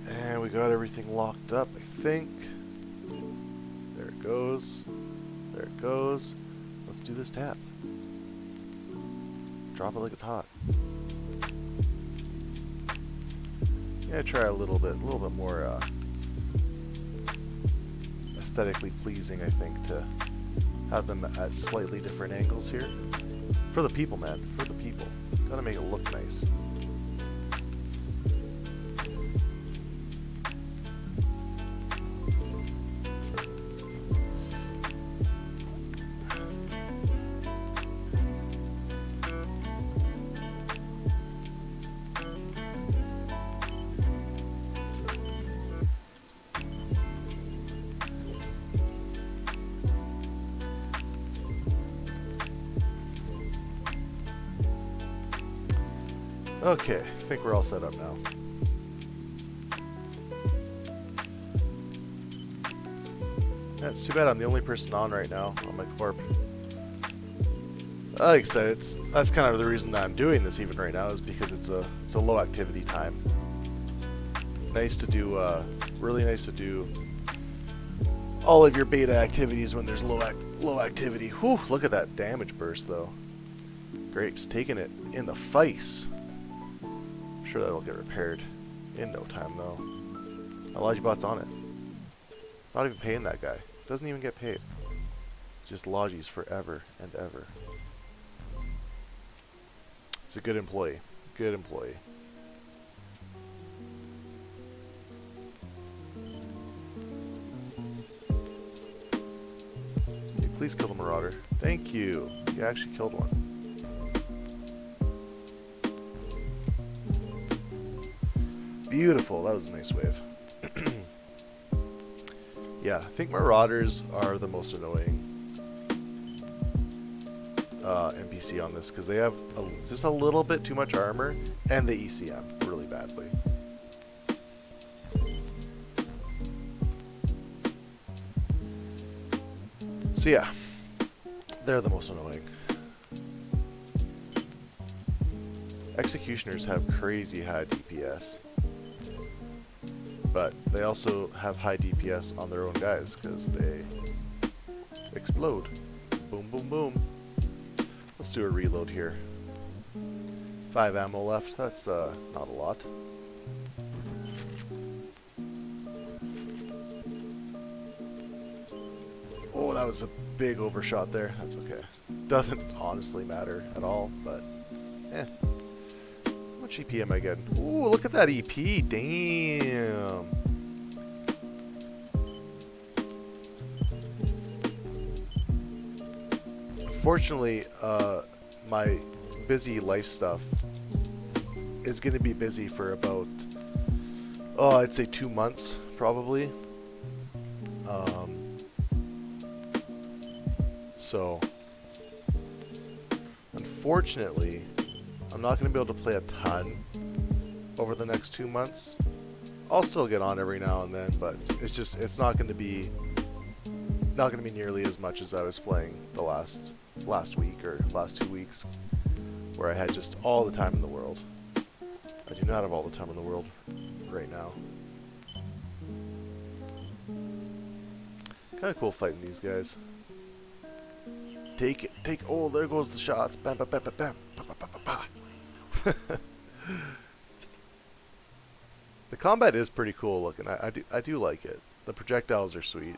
A: And we got everything locked up, I think. There it goes. There it goes. Let's do this tap. Drop it like it's hot. Yeah, try a little bit more aesthetically pleasing, I think, to have them at slightly different angles here. For the people, man. For the people. Gotta make it look nice. Okay, I think we're all set up now. Yeah, it's too bad I'm the only person on right now on my corp. Like I said, that's kind of the reason that I'm doing this even right now, is because it's a low activity time. Nice to do, really nice to do all of your beta activities when there's low activity. Whew, look at that damage burst though. Grapes taking it in the face. I'm sure that'll get repaired in no time though. Logibot's on it. Not even paying that guy. Doesn't even get paid. Just logis forever and ever. It's a good employee. Good employee. Okay, please kill the marauder. Thank you. You actually killed one. Beautiful. That was a nice wave. Yeah, I think marauders are the most annoying NPC on this, because they have just a little bit too much armor and they ECM really badly. So yeah, they're the most annoying. Executioners have crazy high DPS, but they also have high DPS on their own guys because they explode. Boom, boom, boom. Let's do a reload here. 5 ammo left. That's not a lot. Oh, that was a big overshot there. That's okay. Doesn't honestly matter at all, but eh. How much EP am I getting? Ooh, look at that EP. Damn. Unfortunately, my busy life stuff is going to be busy for about, I'd say 2 months, probably. So, unfortunately, I'm not going to be able to play a ton over the next 2 months. I'll still get on every now and then, but it's not going to be nearly as much as I was playing the last week or last 2 weeks, where I had just all the time in the world. I do not have all the time in the world right now. Kind of cool fighting these guys. Take it, oh, there goes the shots. Bam, bam, bam, bam, bam, bam, bam, bam, bam. The combat is pretty cool looking. I do like it. The projectiles are sweet.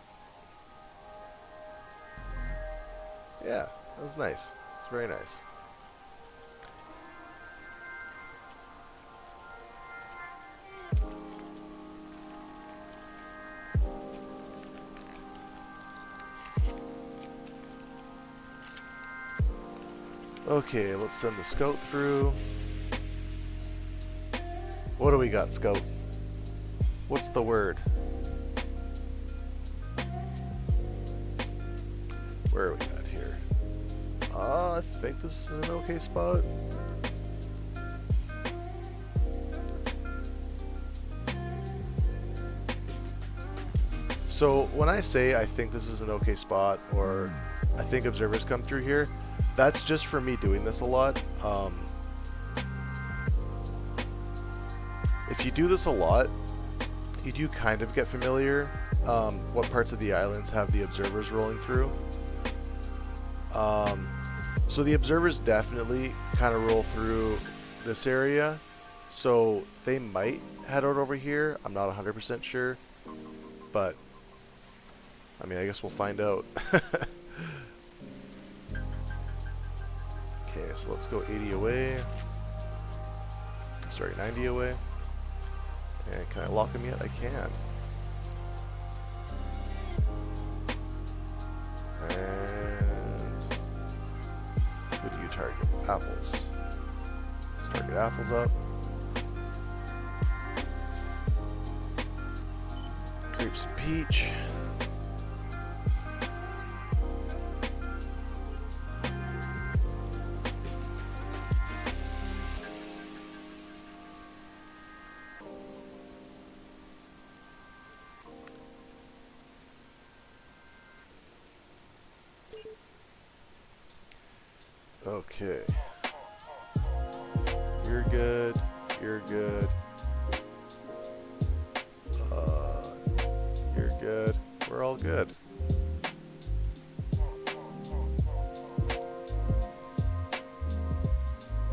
A: Yeah, that was nice. It's very nice. Okay, let's send the scout through. What do we got, scout? What's the word? Where are we at here? I think this is an okay spot. So when I say I think this is an okay spot, or I think observers come through here, that's just for me doing this a lot. If you do this a lot, you do kind of get familiar what parts of the islands have the observers rolling through. So the observers definitely kind of roll through this area, so they might head out over here. I'm not 100% sure, but I mean, I guess we'll find out. so let's go 80 away. Sorry, 90 away. And can I lock him yet? I can. And who do you target? Apples. Let's target apples up. Grapes and peach. Okay. You're good. You're good. You're good. We're all good.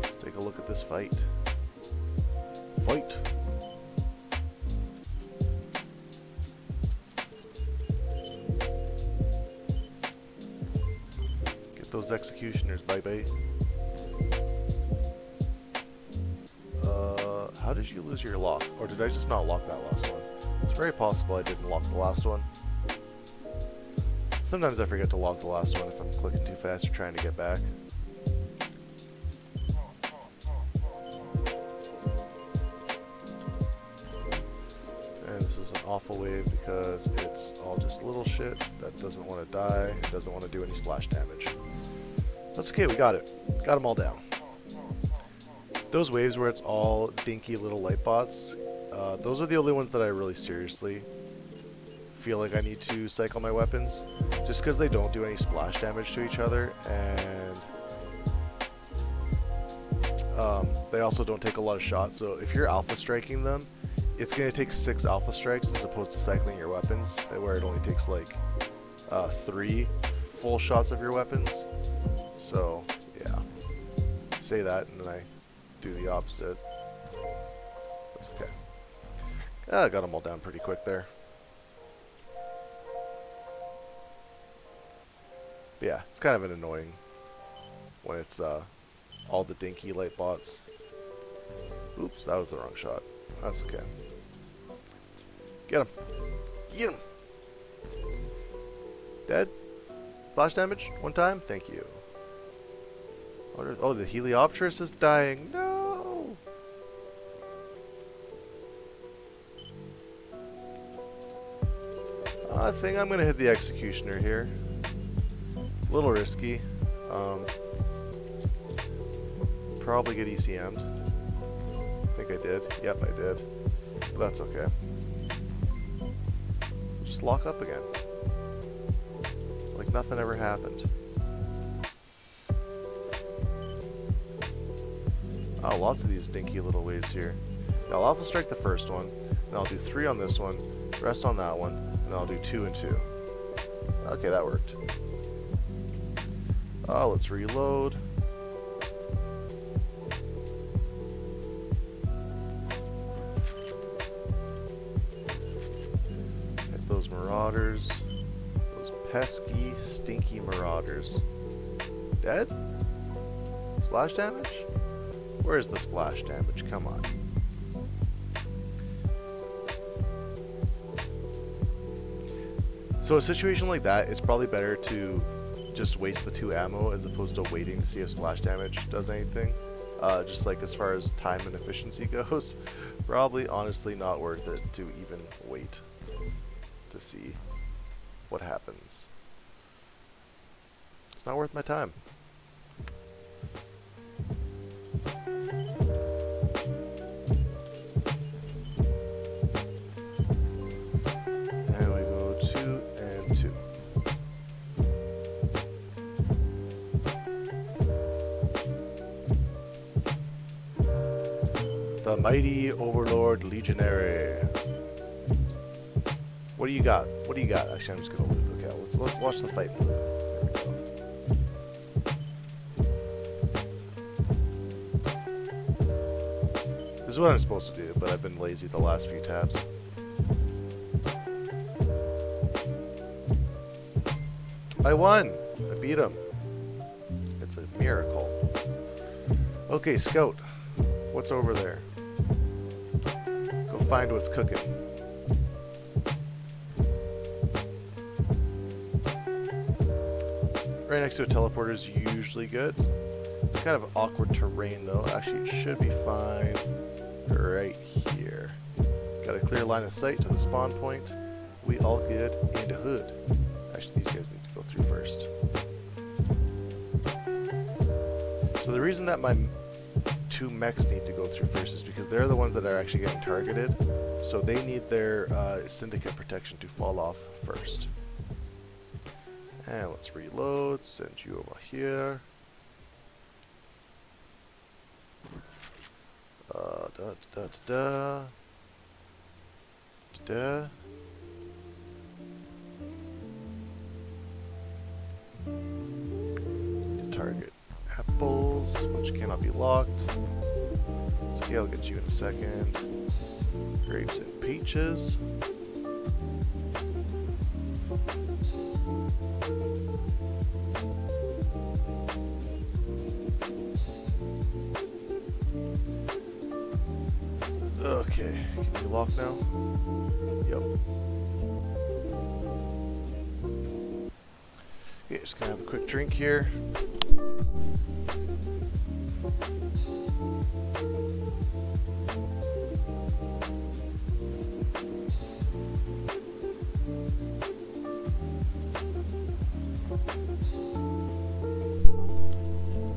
A: Let's take a look at this fight. Fight! Get those executioners, bye-bye. How did you lose your lock? Or did I just not lock that last one? It's very possible I didn't lock the last one. Sometimes I forget to lock the last one if I'm clicking too fast or trying to get back. And this is an awful wave because it's all just little shit that doesn't want to die, doesn't want to do any splash damage. That's okay, we got it. Got them all down. Those waves where it's all dinky little light bots, those are the only ones that I really seriously feel like I need to cycle my weapons, just because they don't do any splash damage to each other, and they also don't take a lot of shots. So if you're alpha striking them, it's going to take 6 alpha strikes as opposed to cycling your weapons, where it only takes like 3 full shots of your weapons. So yeah, say that and then I do the opposite. That's okay. I got them all down pretty quick there. But yeah, it's kind of an annoying when it's all the dinky light bots. Oops, that was the wrong shot. That's okay. Get him. Get him. Dead? Splash damage? One time? Thank you. Oh, the Heliopterus is dying. No! I think I'm going to hit the Executioner here. A little risky. Probably get ECM'd. I think I did. Yep, I did. But that's okay. Just lock up again. Like nothing ever happened. Oh, lots of these dinky little waves here. Now I'll alpha strike the first one, then I'll do 3 on this one, rest on that one, and then I'll do 2 and 2. Okay, that worked. Oh, let's reload. Hit those marauders. Those pesky, stinky marauders. Dead? Splash damage? Where's the splash damage? Come on. So a situation like that, it's probably better to just waste the 2 ammo as opposed to waiting to see if splash damage does anything. Just like as far as time and efficiency goes, probably honestly not worth it to even wait to see what happens. It's not worth my time. And we go 2 and 2. The mighty Overlord Legionary. What do you got? What do you got? Actually, I'm just gonna loot. Okay, let's watch the fight. This is what I'm supposed to do, but I've been lazy the last few tabs. I won! I beat him. It's a miracle. Okay, Scout. What's over there? Go find what's cooking. Right next to a teleporter is usually good. It's kind of awkward terrain though. Actually, it should be fine right here. Got a clear line of sight to the spawn point. We all good in the hood. Actually, these guys need to go through first. So the reason that my two mechs need to go through first is because they're the ones that are actually getting targeted. So they need their syndicate protection to fall off first. And let's reload, send you over here. Target apples, which cannot be locked. It's okay, I'll get you in a second. Grapes and peaches. Okay, can you lock now? Yep. Okay, just gonna have a quick drink here.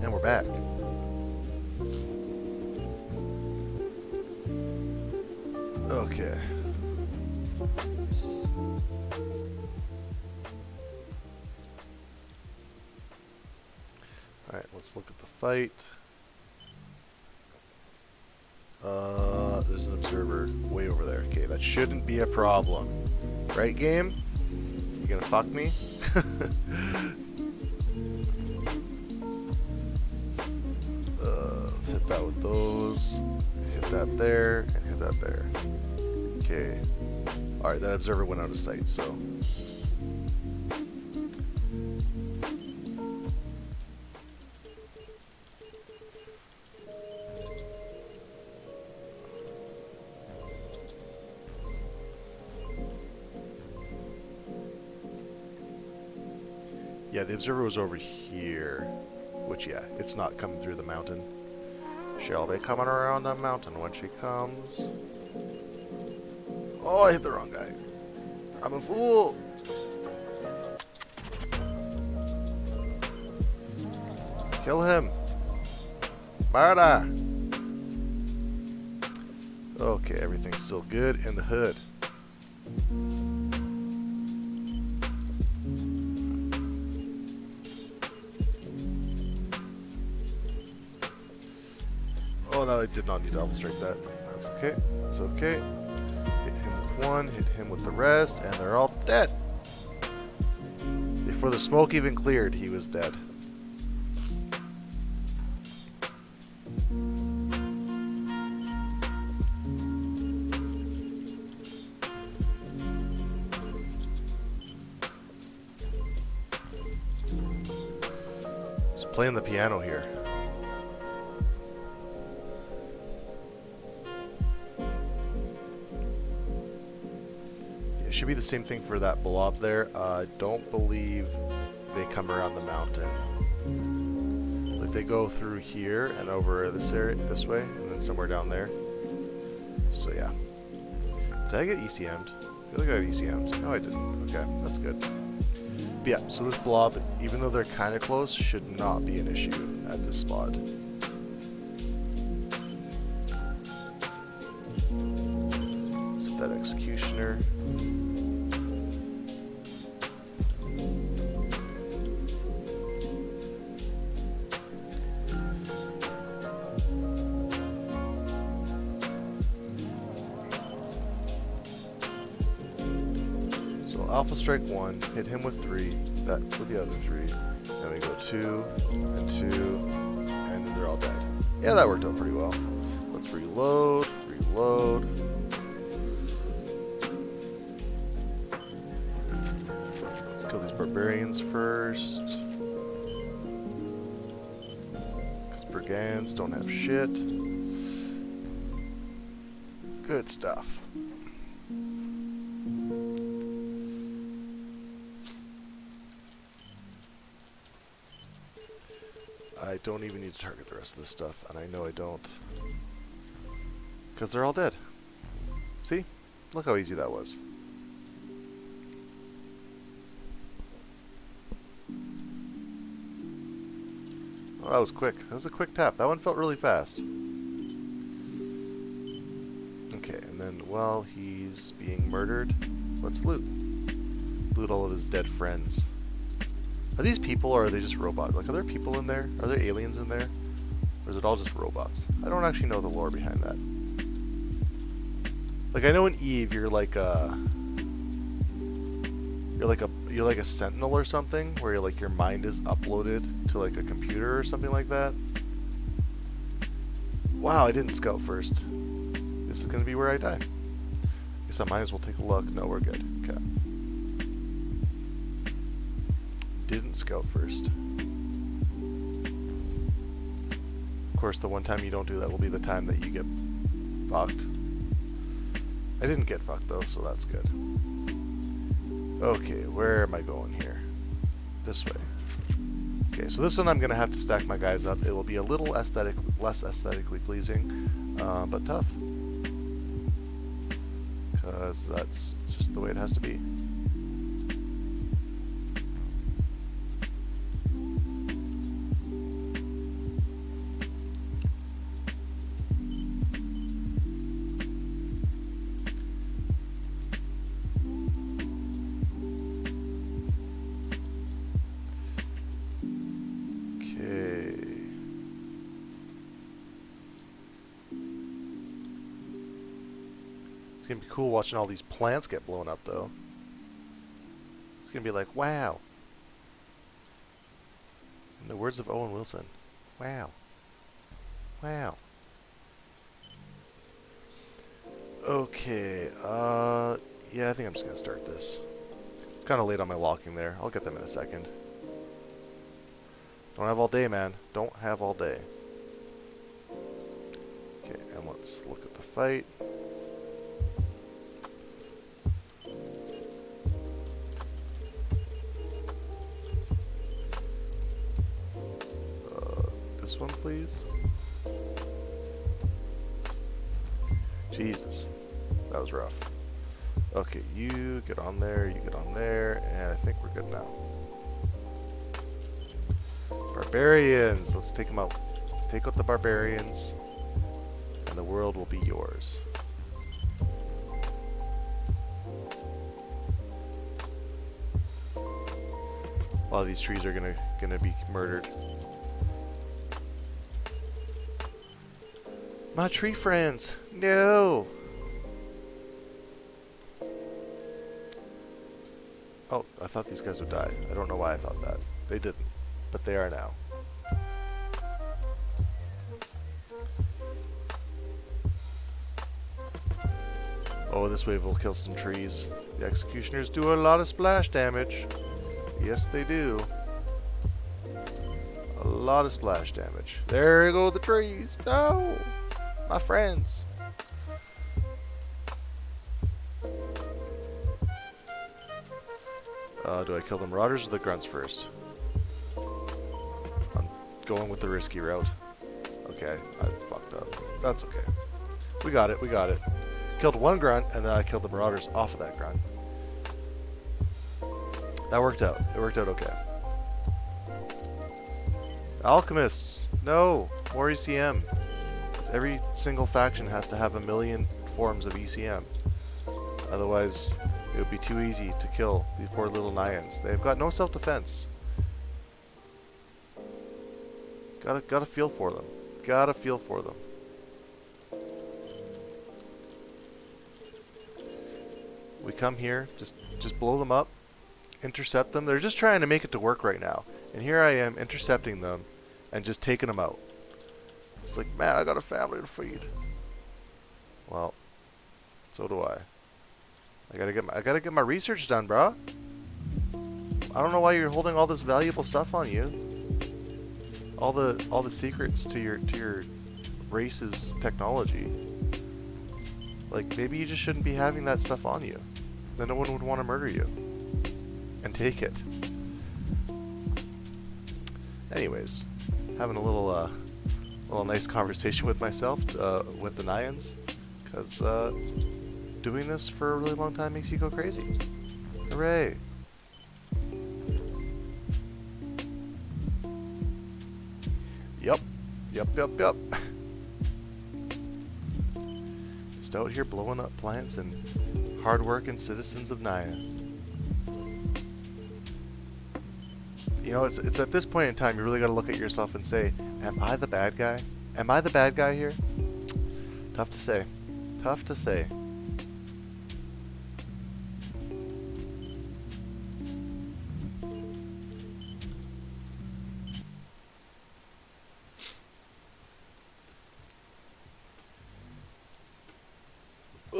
A: And we're back. Okay. Alright, let's look at the fight. There's an observer way over there. Okay, that shouldn't be a problem. Right, game? You gonna fuck me? Let's hit that with those. Hit that there, and hit that there. Okay. Alright, that observer went out of sight, so. Yeah, the observer was over here. Which, yeah, it's not coming through the mountain. She'll be coming around the mountain when she comes. Oh, I hit the wrong guy. I'm a fool. Kill him. Murder. Okay, everything's still good in the hood. Oh, no, I did not need to double strike that. That's okay. That's okay. Hit him with one, hit him with the rest, and they're all dead. Before the smoke even cleared, he was dead. Just playing the piano here. Should be the same thing for that blob there. I don't believe they come around the mountain. Like they go through here and over this area, this way, and then somewhere down there. So yeah. Did I get ECM'd? I feel like I got ECM'd. No, I didn't. Okay, that's good. But yeah, so this blob, even though they're kind of close, should not be an issue at this spot. Let's hit that executioner. Alpha strike 1, hit him with 3, that with the other 3, then we go 2, and 2, and then they're all dead. Yeah, that worked out pretty well. Let's reload, reload. Let's kill these barbarians first. Because Gans don't have shit. Good stuff. I don't even need to target the rest of this stuff, and I know I don't. Because they're all dead. See? Look how easy that was. Well, that was quick. That was a quick tap. That one felt really fast. Okay, and then while he's being murdered, let's loot. Loot all of his dead friends. Are these people or are they just robots? Like, are there people in there? Are there aliens in there? Or is it all just robots? I don't actually know the lore behind that. Like, I know in Eve you're like a sentinel or something, where you're like your mind is uploaded to like a computer or something like that. Wow, I didn't scout first. This is gonna be where I die. Guess I might as well take a look. No, we're good. Okay. Didn't scout first. Of course, the one time you don't do that will be the time that you get fucked. I didn't get fucked though, so that's good. Okay, where am I going here? This way. Okay, so this one I'm gonna have to stack my guys up. It will be a little less aesthetically pleasing, but tough. Because that's just the way it has to be. It's gonna be cool watching all these plants get blown up, though. It's gonna be like, wow. In the words of Owen Wilson, wow. Wow. Okay, yeah, I think I'm just gonna start this. It's kind of late on my locking there. I'll get them in a second. Don't have all day, man. Don't have all day. Okay, and let's look at the fight. This one, please. Jesus, that was rough. Okay, you get on there, you get on there, and I think we're good now. Barbarians! Let's take them out. Take out the barbarians, and the world will be yours. A lot of these trees are gonna be murdered. My tree friends! No! Oh, I thought these guys would die. I don't know why I thought that. They didn't. But they are now. Oh, this wave will kill some trees. The executioners do a lot of splash damage. Yes, they do. A lot of splash damage. There go the trees! No! My friends! Do I kill the marauders or the grunts first? I'm going with the risky route. Okay, I fucked up. That's okay. We got it, we got it. Killed one grunt, and then I killed the marauders off of that grunt. That worked out. It worked out okay. Alchemists! No! More ECM. Because every single faction has to have 1,000,000 forms of ECM. Otherwise, it would be too easy to kill these poor little Nyans. They've got no self-defense. Gotta feel for them. Gotta feel for them. We come here, just blow them up, intercept them. They're just trying to make it to work right now. And here I am intercepting them and just taking them out. It's like, man, I got a family to feed. Well, so do I. I gotta get my research done, bro. I don't know why you're holding all this valuable stuff on you. all the secrets to your race's technology. Like, maybe you just shouldn't be having that stuff on you. Then no one would want to murder you and take it. Anyways, having a little nice conversation with myself, with the Nyans, because doing this for a really long time makes you go crazy. Hooray! Yup. Just out here blowing up plants and hard-working citizens of Naya. You know, it's at this point in time you really got to look at yourself and say, am I the bad guy? Am I the bad guy here? Tough to say. Tough to say.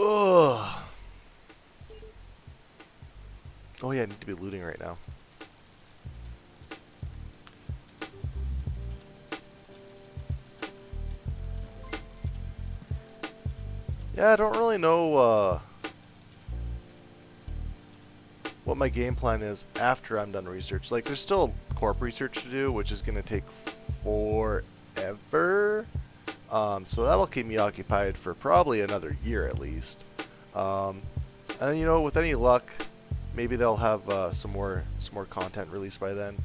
A: Ugh. Oh yeah, I need to be looting right now. Yeah, I don't really know what my game plan is after I'm done research. Like, there's still corp research to do, which is going to take forever. So that'll keep me occupied for probably another year at least. And you know, with any luck, maybe they'll have some more content released by then.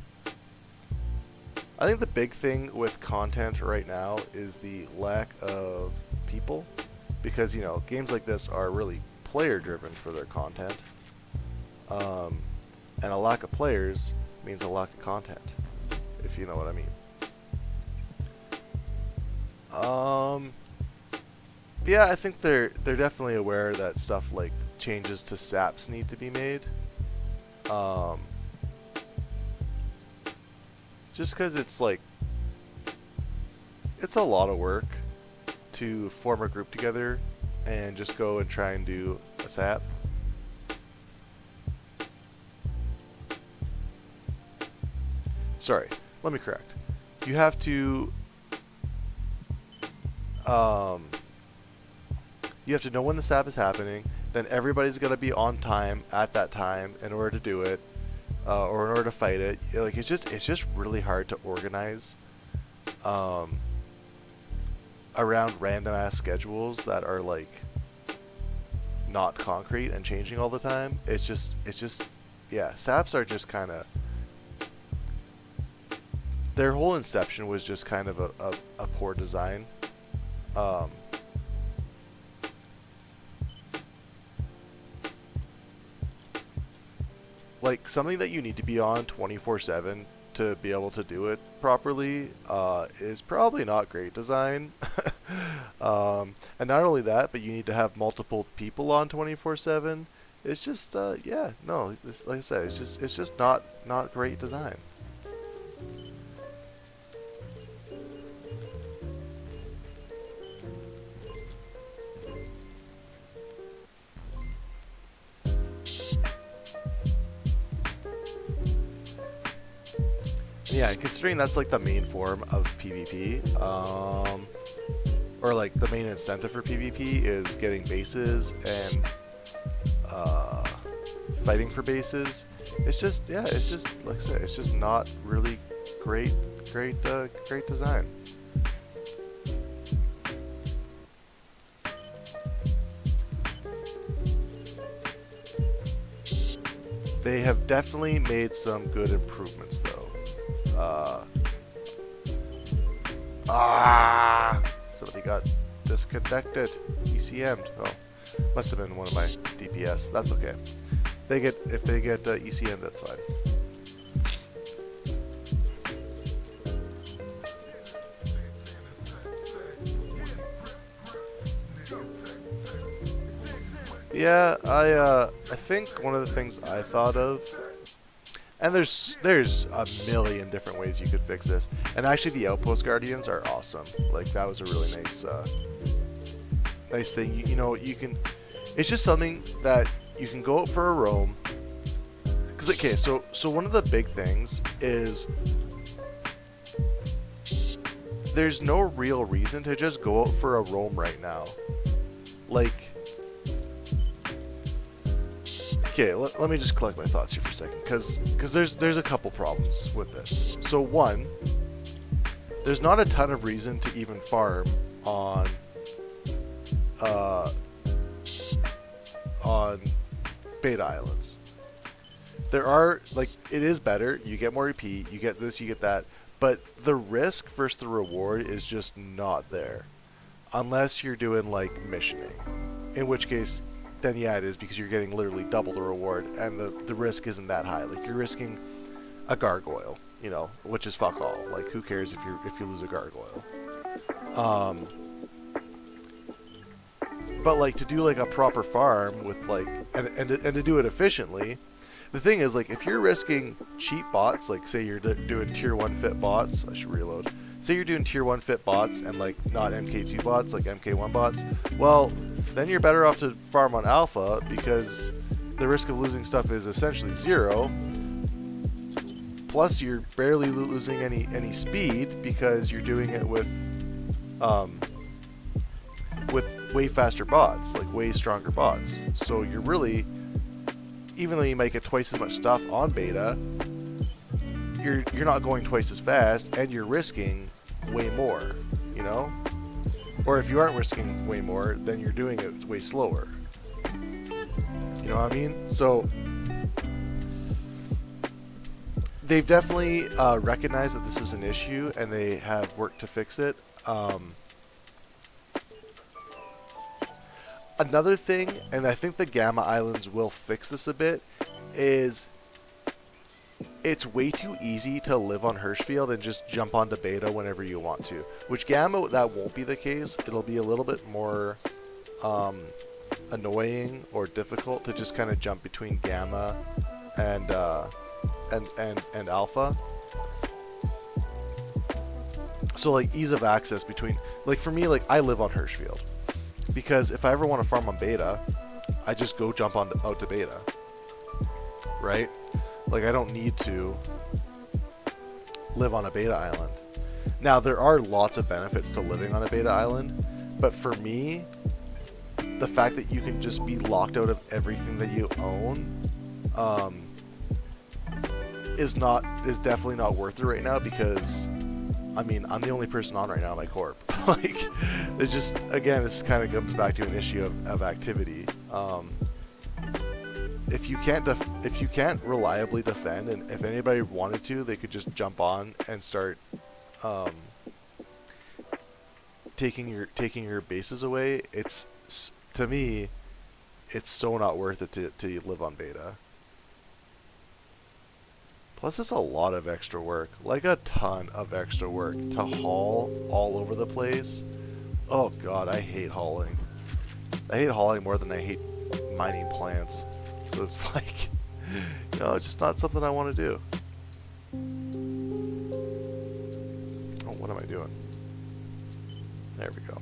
A: I think the big thing with content right now is the lack of people, because you know, games like this are really player driven for their content, and a lack of players means a lack of content, if you know what I mean. Yeah, I think they're definitely aware that stuff like changes to SAPs need to be made. Just because it's like, it's a lot of work to form a group together and just go and try and do a SAP. Sorry, let me correct. You have to know when the SAP is happening, then everybody's going to be on time at that time in order to do it, or in order to fight it. Like, it's just really hard to organize around random ass schedules that are like not concrete and changing all the time. It's just yeah, SAPs are just kind of, their whole inception was just kind of a poor design. Like, something that you need to be on 24/7 to be able to do it properly is probably not great design. And not only that, but you need to have multiple people on 24/7. It's just yeah, no, like I said, it's just not great design. Yeah, considering that's like the main form of PvP, or like the main incentive for PvP is getting bases and fighting for bases. It's just, yeah, it's just, like I said, it's just not really great design. They have definitely made some good improvements though. Somebody got disconnected. ECM'd. Oh, must have been one of my DPS. That's okay. If they get ECM'd, that's fine. Yeah, I think one of the things I thought of, and there's a million different ways you could fix this, and actually the Outpost Guardians are awesome. Like, that was a really nice thing. You know, you can, it's just something that you can go out for a roam. Cause okay, so one of the big things is there's no real reason to just go out for a roam right now. Like, okay, let me just collect my thoughts here for a second, because there's a couple problems with this. So one, there's not a ton of reason to even farm on beta islands. There are, like, it is better, you get more EP, you get this, you get that, but the risk versus the reward is just not there. Unless you're doing, like, missioning. In which case, then yeah, it is, because you're getting literally double the reward, and the risk isn't that high. Like, you're risking a gargoyle, you know, which is fuck all. Like, who cares if you lose a gargoyle? But, like, to do, like, a proper farm with, like, and to do it efficiently, the thing is, like, if you're risking cheap bots, like, say you're doing tier 1 fit bots, I should reload. Say you're doing tier 1 fit bots and, like, not MK2 bots, like MK1 bots, well, then you're better off to farm on alpha, because the risk of losing stuff is essentially 0. Plus, you're barely losing any speed, because you're doing it with way faster bots, like way stronger bots. So you're really, even though you might get twice as much stuff on beta, you're not going twice as fast, and you're risking way more, you know? Or if you aren't risking way more, then you're doing it way slower. You know what I mean? So they've definitely recognized that this is an issue, and they have worked to fix it. Another thing, and I think the Gamma Islands will fix this a bit, is it's way too easy to live on Hirschfield and just jump onto beta whenever you want to. Which Gamma, that won't be the case. It'll be a little bit more annoying or difficult to just kind of jump between Gamma and Alpha. So, like, ease of access between, like, for me, like, I live on Hirschfield. Because if I ever want to farm on beta, I just go jump out to beta. Right? Like, I don't need to live on a beta island. Now, there are lots of benefits to living on a beta island, but for me, the fact that you can just be locked out of everything that you own is definitely not worth it right now, because I mean, I'm the only person on right now in my corp. Like, it's just, again, this kind of comes back to an issue of activity. If you can't reliably defend, and if anybody wanted to, they could just jump on and start taking your bases away. It's, to me, it's so not worth it to live on beta. Plus, it's a lot of extra work, like a ton of extra work to haul all over the place. Oh god, I hate hauling. I hate hauling more than I hate mining plants. So it's like, you know, it's just not something I want to do. Oh, what am I doing? There we go.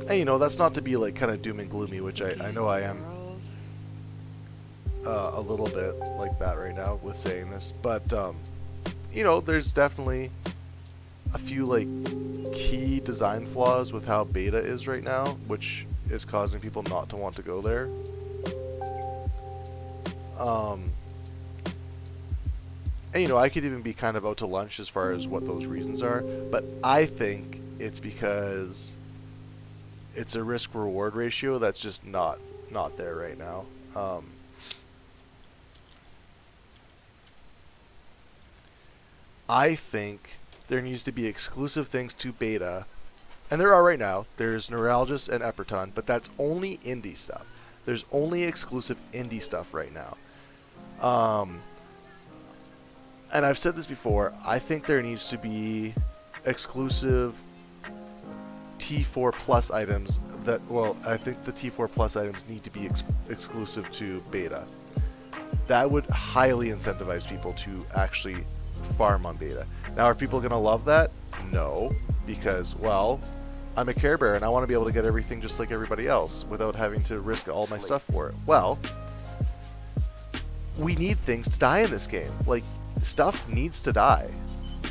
A: And, you know, that's not to be, like, kind of doom and gloomy, which I know I am a little bit like that right now with saying this. But, you know, there's definitely a few, like, key design flaws with how beta is right now, which is causing people not to want to go there. And, you know, I could even be kind of out to lunch as far as what those reasons are. But I think it's because it's a risk-reward ratio that's just not there right now. I think there needs to be exclusive things to beta, and there are right now. There's Neuralgus and Epperton, but that's only indie stuff. There's only exclusive indie stuff right now. And I've said this before, I think there needs to be exclusive T4 Plus items that, well, I think the T4 Plus items need to be exclusive to beta. That would highly incentivize people to actually farm on beta. Now, are people going to love that? No, because, well, I'm a Care Bear and I want to be able to get everything just like everybody else without having to risk all my stuff for it. Well, we need things to die in this game. Like, stuff needs to die.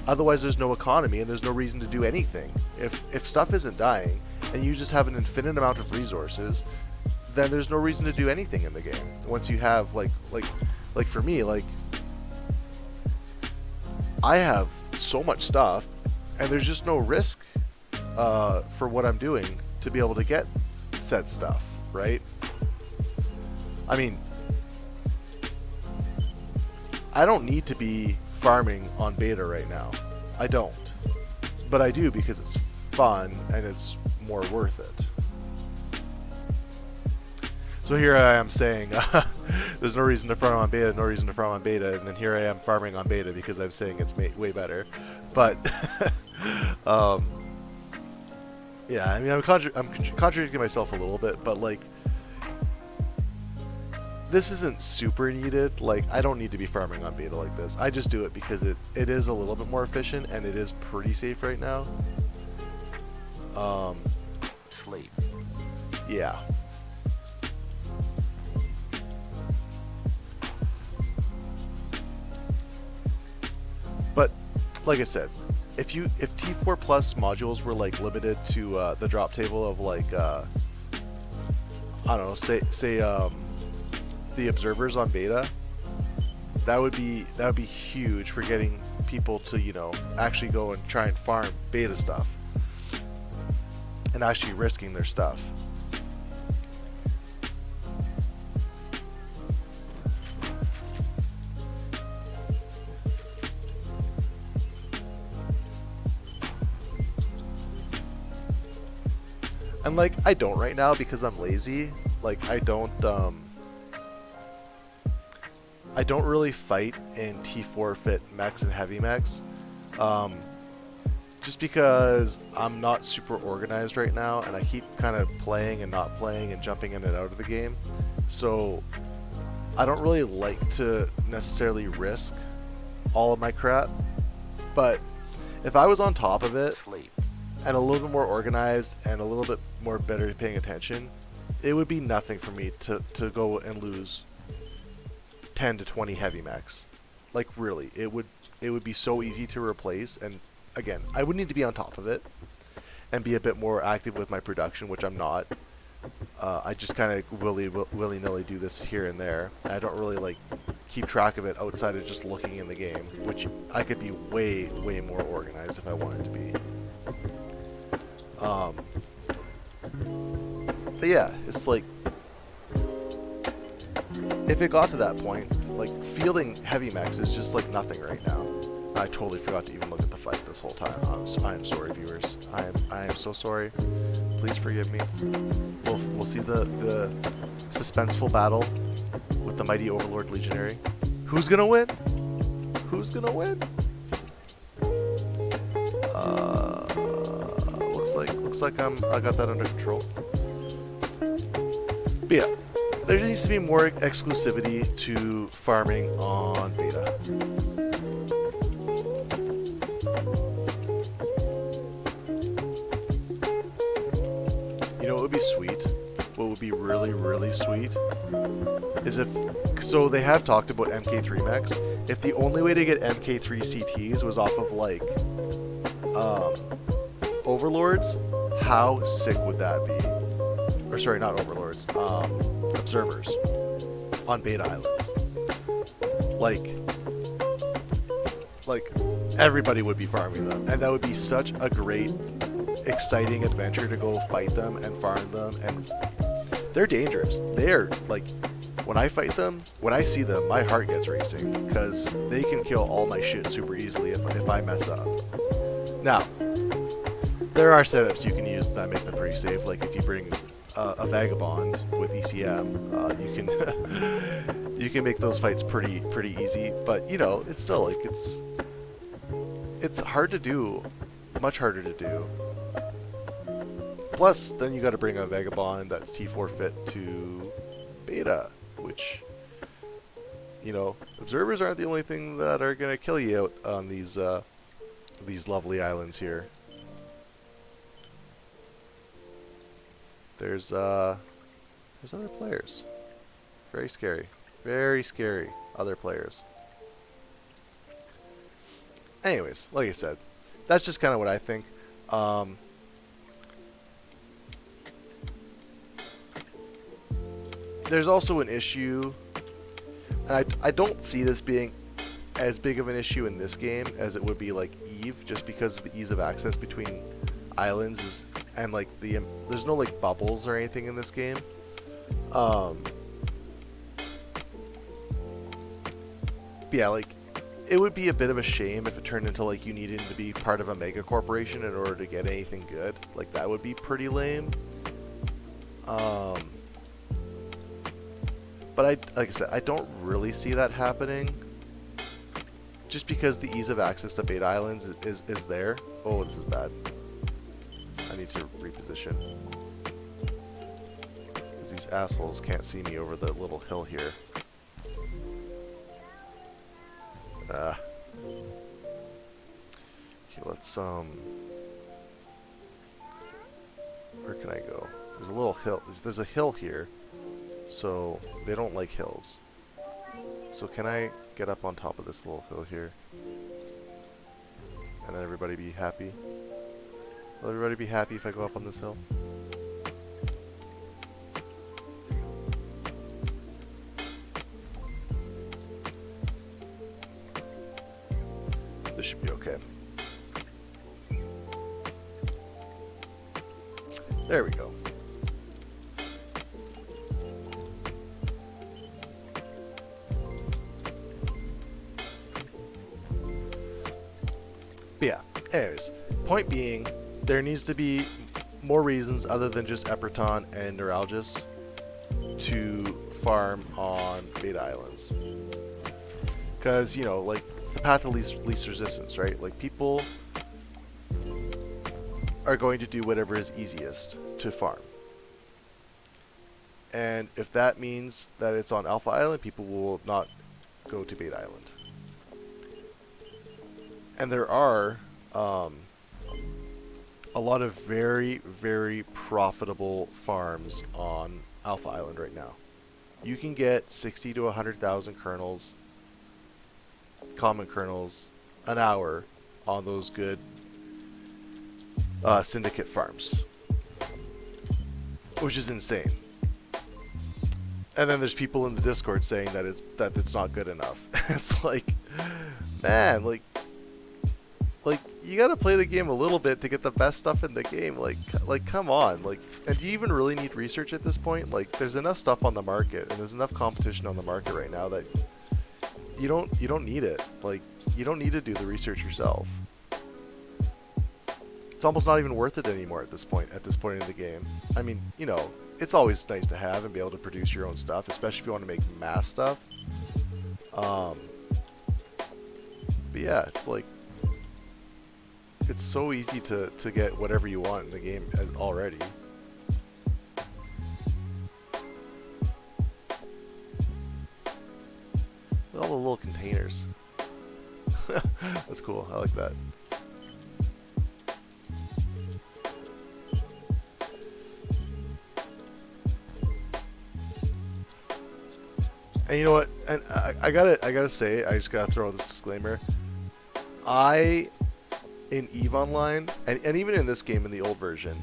A: Otherwise, there's no economy and there's no reason to do anything. If stuff isn't dying and you just have an infinite amount of resources, then there's no reason to do anything in the game. Once you have like for me, like I have so much stuff, and there's just no risk for what I'm doing to be able to get said stuff, right? I mean, I don't need to be farming on beta right now. I don't. But I do because it's fun and it's more worth it. So here I am saying, there's no reason to farm on beta, no reason to farm on beta, and then here I am farming on beta because I'm saying it's way better. But, yeah, I mean, I'm contradicting myself a little bit, but, like, this isn't super needed. Like, I don't need to be farming on beta like this. I just do it because it is a little bit more efficient, and it is pretty safe right now.
B: Sleep.
A: Yeah. But, like I said, if T4 Plus modules were like limited to the drop table of like I don't know, say the observers on beta, that would be huge for getting people to, you know, actually go and try and farm beta stuff and actually risking their stuff. And like, I don't right now because I'm lazy. Like, I don't really fight in T4 fit mechs and heavy mechs. Just because I'm not super organized right now, and I keep kind of playing and not playing and jumping in and out of the game. So I don't really like to necessarily risk all of my crap. But if I was on top of it,
B: Sleep.
A: and a little bit more organized and a little bit more better at paying attention, it would be nothing for me to go and lose 10 to 20 heavy mechs. Like, really, it would be so easy to replace. And again, I would need to be on top of it and be a bit more active with my production, which I'm not. I just kind of willy-nilly do this here and there. I don't really like keep track of it outside of just looking in the game, which I could be way more organized if I wanted to be. But yeah, it's like, if it got to that point, like, fielding heavy mechs is just like nothing right now. I totally forgot to even look at the fight this whole time. I am sorry, viewers. I am so sorry. Please forgive me. We'll see the suspenseful battle with the mighty Overlord Legionary. Who's gonna win? Who's gonna win? Looks like I got that under control. But yeah, there needs to be more exclusivity to farming on beta. You know what would be sweet? What would be really sweet is if, so they have talked about MK3 mechs. If the only way to get MK3 CTs was off of like Overlords, how sick would that be? Or sorry, not Overlords, Observers on beta islands. Like everybody would be farming them, and that would be such a great, exciting adventure to go fight them and farm them. And they're dangerous. They're like, when I fight them, when I see them, my heart gets racing because they can kill all my shit super easily if I mess up. Now, there are setups you can use that make them pretty safe. Like if you bring a Vagabond with ECM, you can you can make those fights pretty easy. But you know, it's still like it's hard to do, much harder to do. Plus, then you got to bring a Vagabond that's T4 fit to beta, which, you know, observers aren't the only thing that are gonna kill you out on these lovely islands here. There's other players. Very scary. Very scary. other players. Anyways, like I said, that's just kind of what I think. There's also an issue, and I don't see this being as big of an issue in this game as it would be like Eve, just because of the ease of access between islands is, and like there's no like bubbles or anything in this game. But yeah, like it would be a bit of a shame if it turned into like you needed to be part of a mega corporation in order to get anything good. Like that would be pretty lame. But like I said, I don't really see that happening. Just because the ease of access to Beta Islands is there. Oh, this is bad. I need to reposition. Because these assholes can't see me over the little hill here. Okay, let's, where can I go? There's a little hill. There's a hill here. So, they don't like hills. So can I get up on top of this little hill here? And then everybody be happy? Will everybody be happy if I go up on this hill? This should be okay. There we go. But yeah, anyways, point being, there needs to be more reasons other than just Eperton and Neuralgus to farm on Beta Islands. Because, you know, like, it's the path of least resistance, right? Like, people are going to do whatever is easiest to farm. And if that means that it's on Alpha Island, people will not go to Beta Island. And there are a lot of very, very profitable farms on Alpha Island right now. You can get 60 to 100,000 kernels, common kernels, an hour on those good syndicate farms, which is insane. And then there's people in the Discord saying that it's not good enough. It's like, man, like you gotta play the game a little bit to get the best stuff in the game. Like come on. Like, and do you even really need research at this point? Like, there's enough stuff on the market, and there's enough competition on the market right now that you don't need it. Like, you don't need to do the research yourself. It's almost not even worth it anymore at this point in the game. I mean, you know, it's always nice to have and be able to produce your own stuff, especially if you want to make mass stuff. But yeah, it's like, it's so easy to get whatever you want in the game already. Look at all the little containers. That's cool. I like that. And you know what? And I gotta say, I just gotta throw this disclaimer. In EVE Online, and even in this game in the old version,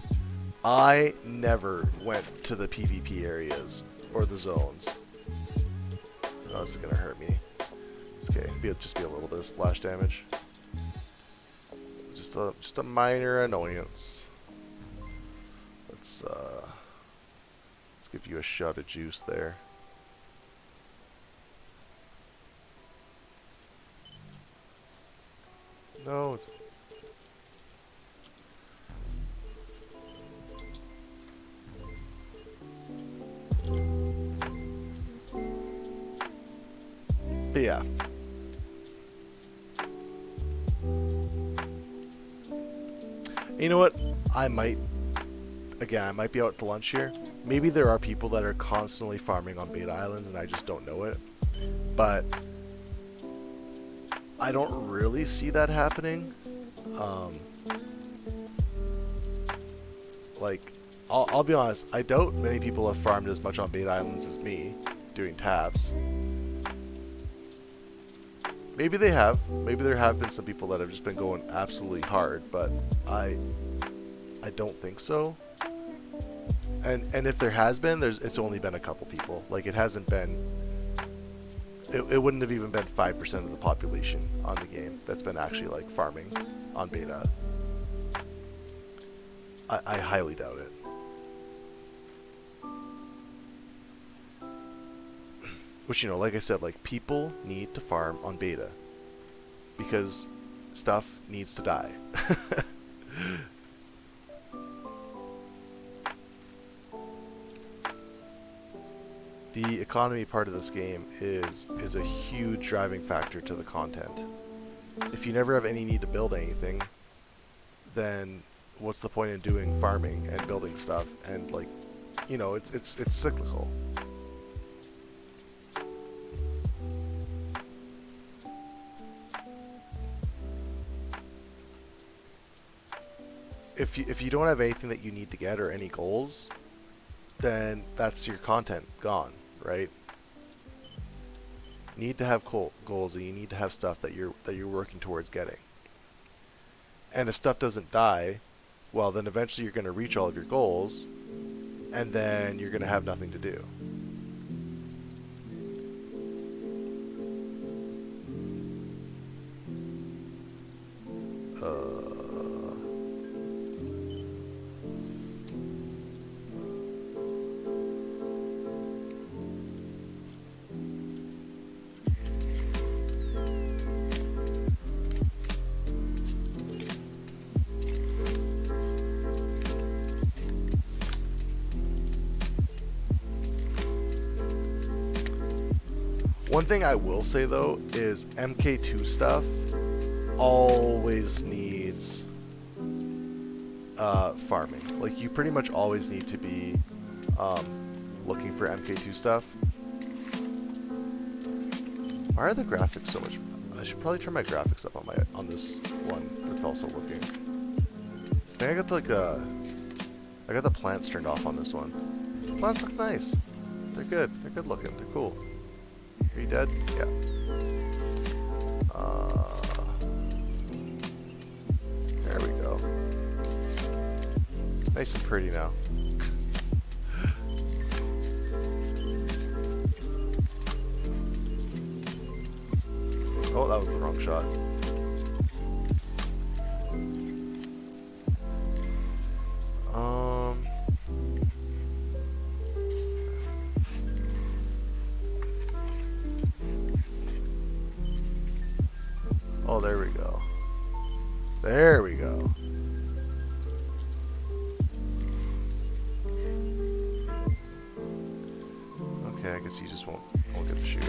A: I never went to the PvP areas or the zones. Oh, this is gonna hurt me. It's okay. Just be a little bit of splash damage. Just a minor annoyance. Let's give you a shot of juice there. No. But yeah. You know what? I might be out to lunch here. Maybe there are people that are constantly farming on Beta Islands and I just don't know it. But I don't really see that happening. Like, I'll be honest, I doubt many people have farmed as much on Beta Islands as me, doing tabs. Maybe they have. Maybe there have been some people that have just been going absolutely hard, but I don't think so. And if there has been, it's only been a couple people. Like, it hasn't been. It wouldn't have even been 5% of the population on the game that's been actually like farming on beta. I highly doubt it. Which, you know, like I said, like, people need to farm on beta because stuff needs to die. The economy part of this game is a huge driving factor to the content. If you never have any need to build anything, then what's the point in doing farming and building stuff? And, like, you know, it's cyclical. If you don't have anything that you need to get or any goals, then that's your content gone, right? You need to have goals, and you need to have stuff that you're working towards getting. And if stuff doesn't die, well, then eventually you're going to reach all of your goals, and then you're going to have nothing to do. One thing I will say though is MK2 stuff always needs farming. Like, you pretty much always need to be looking for MK2 stuff. Why are the graphics so much? I should probably turn my graphics up on this one that's also looking. I think I got I got the plants turned off on this one. The plants look nice. They're good. They're good looking. They're cool. Are you dead? Yeah. There we go. Nice and pretty now. Oh, that was the wrong shot. Oh, there we go. There we go. Okay, I guess you just won't get to shoot.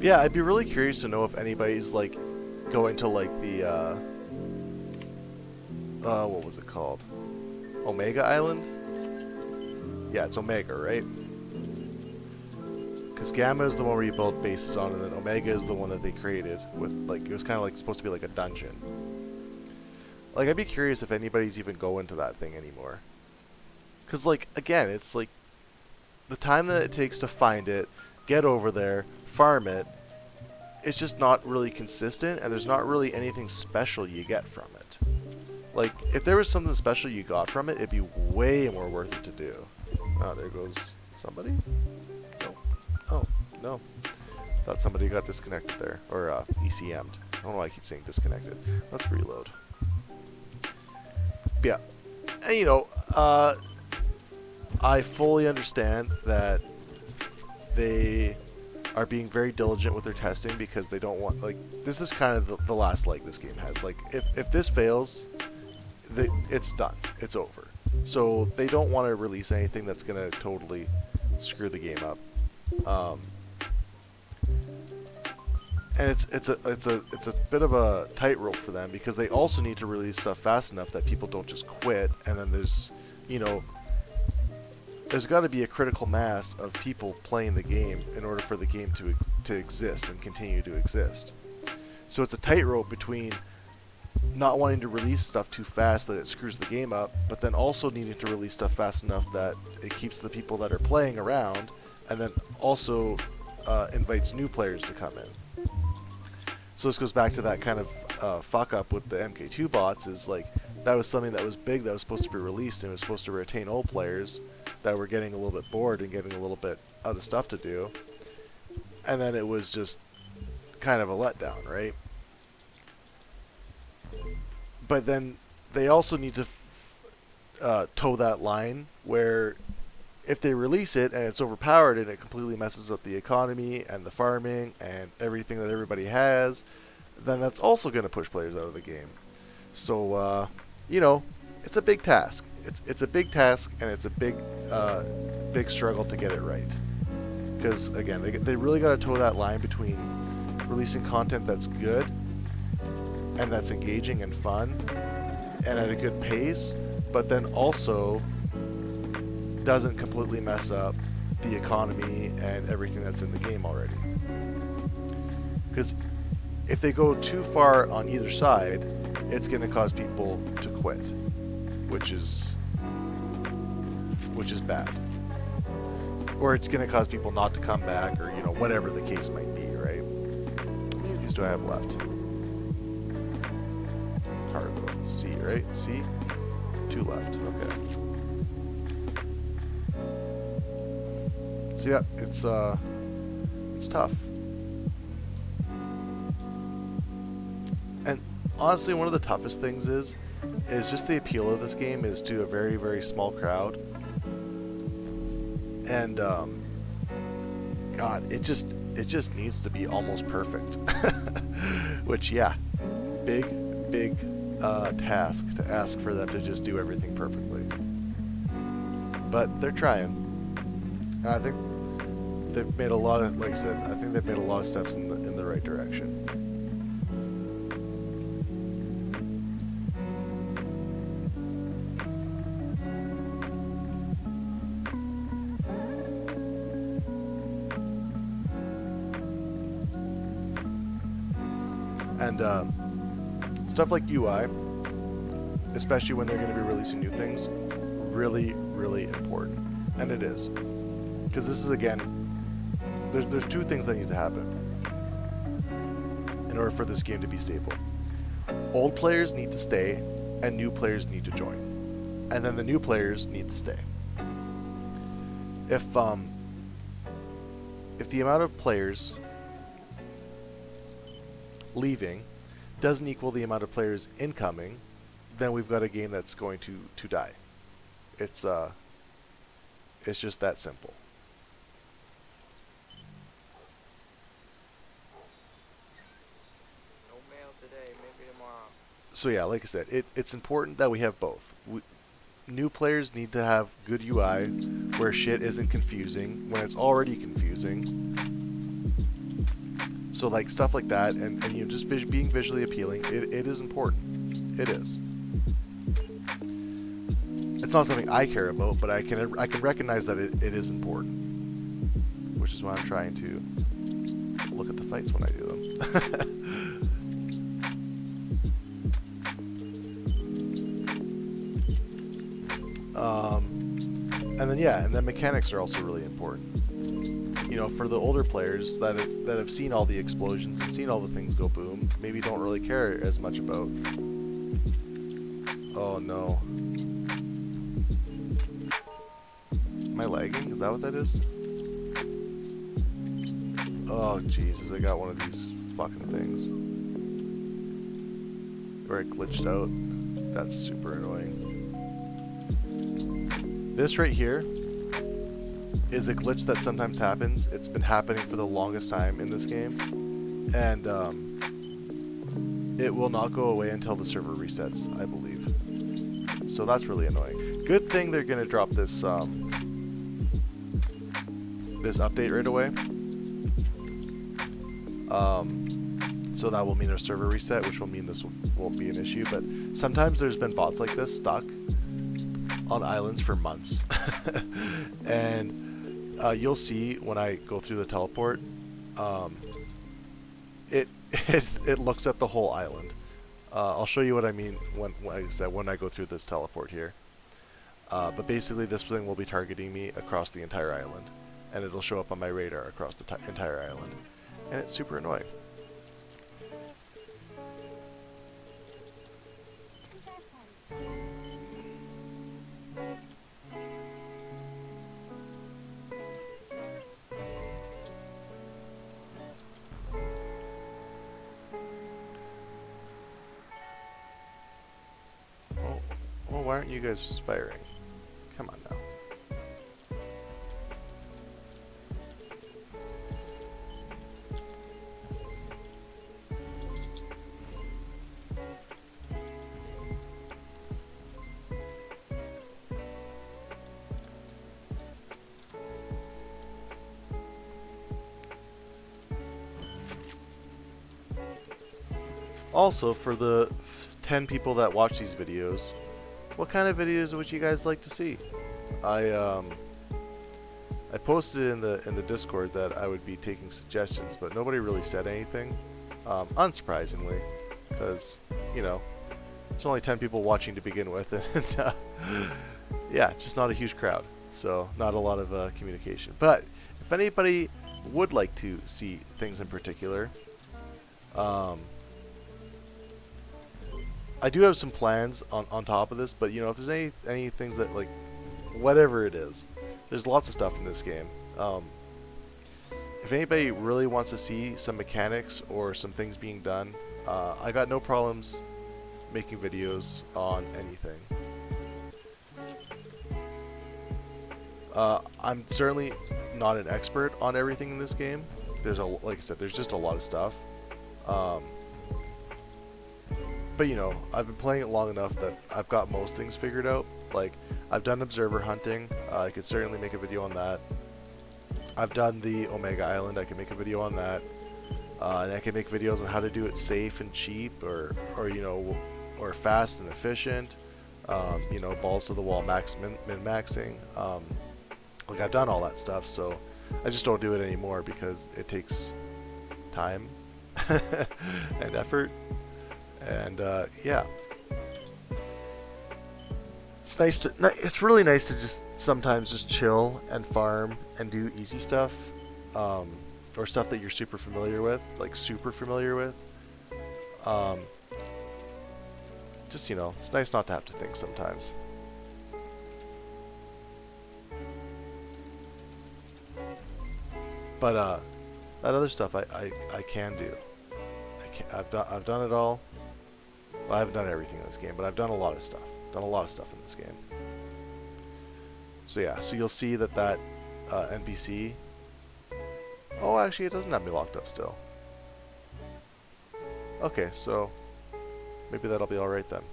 A: Yeah, I'd be really curious to know if anybody's like going to like the what was it called? Omega Island? Yeah, it's Omega, right? Because Gamma is the one where you build bases on, and then Omega is the one that they created with, like, it was kind of like supposed to be like a dungeon. Like, I'd be curious if anybody's even going to that thing anymore. Because, like, again, it's like the time that it takes to find it, get over there, farm it, it's just not really consistent, and there's not really anything special you get from it. Like, if there was something special you got from it, it'd be way more worth it to do. Oh, there goes somebody? No. Oh, no. Thought somebody got disconnected there, or ECM'd. I don't know why I keep saying disconnected. Let's reload. But yeah, and you know, I fully understand that they are being very diligent with their testing because they don't want, like, this is kind of the last leg this game has. Like, if this fails, it's done. It's over. So they don't want to release anything that's going to totally screw the game up. And it's a bit of a tightrope for them because they also need to release stuff fast enough that people don't just quit. And then there's, you know, there's got to be a critical mass of people playing the game in order for the game to exist and continue to exist. So it's a tightrope between not wanting to release stuff too fast that it screws the game up, but then also needing to release stuff fast enough that it keeps the people that are playing around, and then also invites new players to come in. So this goes back to that kind of fuck up with the MK2 bots, is like that was something that was big that was supposed to be released and it was supposed to retain old players that were getting a little bit bored and getting a little bit other stuff to do, and then it was just kind of a letdown, right? But then they also need to toe that line where if they release it and it's overpowered and it completely messes up the economy and the farming and everything that everybody has, then that's also going to push players out of the game. So, you know, it's a big task. It's a big task, and it's a big struggle to get it right. Because, again, they really got to toe that line between releasing content that's good and that's engaging and fun and at a good pace, but then also doesn't completely mess up the economy and everything that's in the game already. Because if they go too far on either side, it's going to cause people to quit, which is bad. Or it's going to cause people not to come back, or, you know, whatever the case might be, right? How many of these do I have left? Cargo. C, right? C? 2 left. Okay. So yeah, it's tough. And honestly, one of the toughest things is just the appeal of this game is to a very, very small crowd. And God, it just needs to be almost perfect. Which, yeah, big task to ask for them to just do everything perfectly. But they're trying. And I think they've made a lot of, like I said, I think they've made a lot of steps in the right direction. And stuff like UI, especially when they're going to be releasing new things, really, really important. And it is. Because this is, again, there's 2 things that need to happen in order for this game to be stable. Old players need to stay, and new players need to join. And then the new players need to stay. If the amount of players leaving doesn't equal the amount of players incoming, then we've got a game that's going to die. It's just that simple.
B: No mail today, maybe tomorrow.
A: So yeah, like I said, it's important that we have both. New players need to have good UI where shit isn't confusing when it's already confusing. So like stuff like that, and you know, just being visually appealing, it is important. It is. It's not something I care about, but I can recognize that it is important, which is why I'm trying to look at the fights when I do them. And then mechanics are also really important. You know, for the older players that have seen all the explosions and seen all the things go boom, maybe don't really care as much about. Oh no. Am I lagging? Is that what that is? Oh Jesus, I got one of these fucking things where it glitched out. That's super annoying. This right here is a glitch that sometimes happens. It's been happening for the longest time in this game, and it will not go away until the server resets, I believe. So that's really annoying. Good thing they're gonna drop this this update right away. So that will mean their server reset, which will mean this won't be an issue. But sometimes there's been bots like this stuck on islands for months. And you'll see when I go through the teleport, it looks at the whole island. I'll show you what I mean like I said, when I go through this teleport here. But basically this thing will be targeting me across the entire island. And it'll show up on my radar across the entire island. And it's super annoying. Well, why aren't you guys firing? Come on now. Also, for the 10 people that watch these videos, what kind of videos would you guys like to see? I posted in the Discord that I would be taking suggestions, but nobody really said anything, unsurprisingly, because, you know, it's only 10 people watching to begin with, and yeah, just not a huge crowd, so not a lot of communication. But if anybody would like to see things in particular, I do have some plans on top of this, but you know, if there's any things that, like, whatever it is, there's lots of stuff in this game. If anybody really wants to see some mechanics or some things being done, I got no problems making videos on anything. I'm certainly not an expert on everything in this game. Like I said, there's just a lot of stuff. But you know, I've been playing it long enough that I've got most things figured out. Like, I've done observer hunting. I could certainly make a video on that. I've done the Omega Island. I can make a video on that. And I can make videos on how to do it safe and cheap, or you know, or fast and efficient. You know, balls to the wall min-maxing. Like, I've done all that stuff, so I just don't do it anymore because it takes time and effort. And yeah, it's really nice to just sometimes just chill and farm and do easy stuff, or stuff that you're super familiar with, just, you know, it's nice not to have to think sometimes. But that other stuff I can do. I've done it all. Well, I haven't done everything in this game, but I've done a lot of stuff. Done a lot of stuff in this game. So yeah, so you'll see that NPC... Oh, actually, it doesn't have me locked up still. Okay, so maybe that'll be alright then.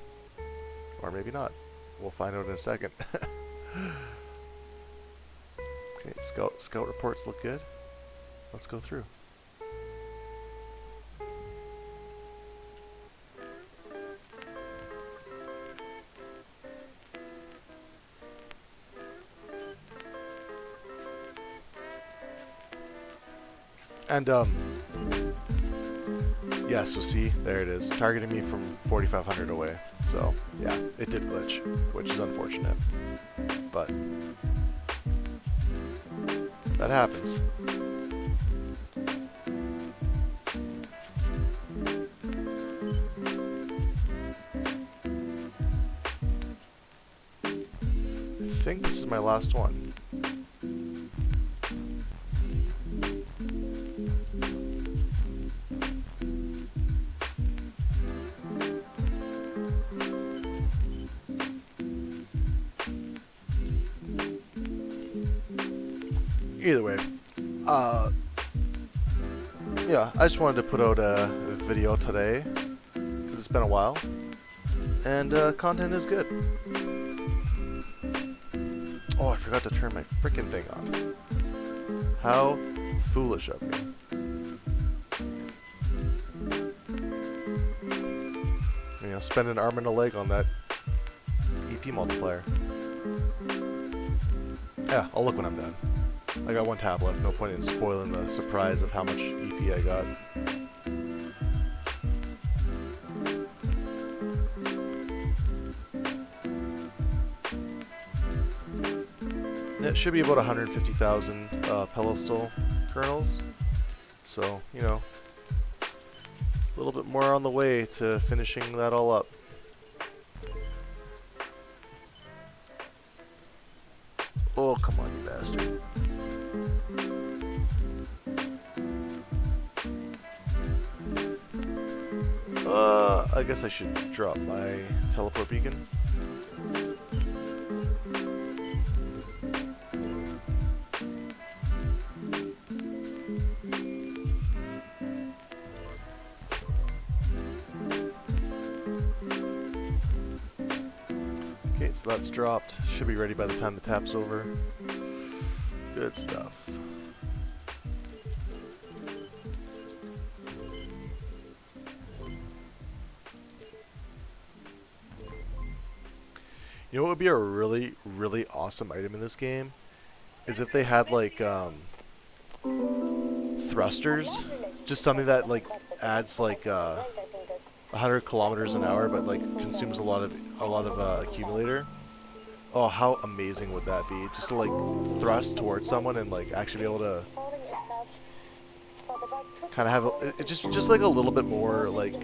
A: Or maybe not. We'll find out in a second. Okay, scout reports look good. Let's go through. And, yeah, so see, there it is, targeting me from 4,500 away. So, yeah, it did glitch, which is unfortunate. But that happens. I think this is my last one. Either way, yeah, I just wanted to put out a video today, because it's been a while, and content is good. Oh, I forgot to turn my frickin' thing on. How foolish of me. spend an arm and a leg on that EP multiplier. Yeah, I'll look when I'm done. I got one tab left. No point in spoiling the surprise of how much EP I got. It should be about 150,000 Pelostol kernels. So, you know, a little bit more on the way to finishing that all up. Oh, come on, you bastard. I guess I should drop my teleport beacon. Okay, so that's dropped. Should be ready by the time the tap's over. Good stuff. You know what would be a really, really awesome item in this game? Is if they had like thrusters. Just something that like adds like 100 kilometers an hour, but like consumes a lot of accumulator. Oh, how amazing would that be? Just to like thrust towards someone and like actually be able to kind of have it just like a little bit more like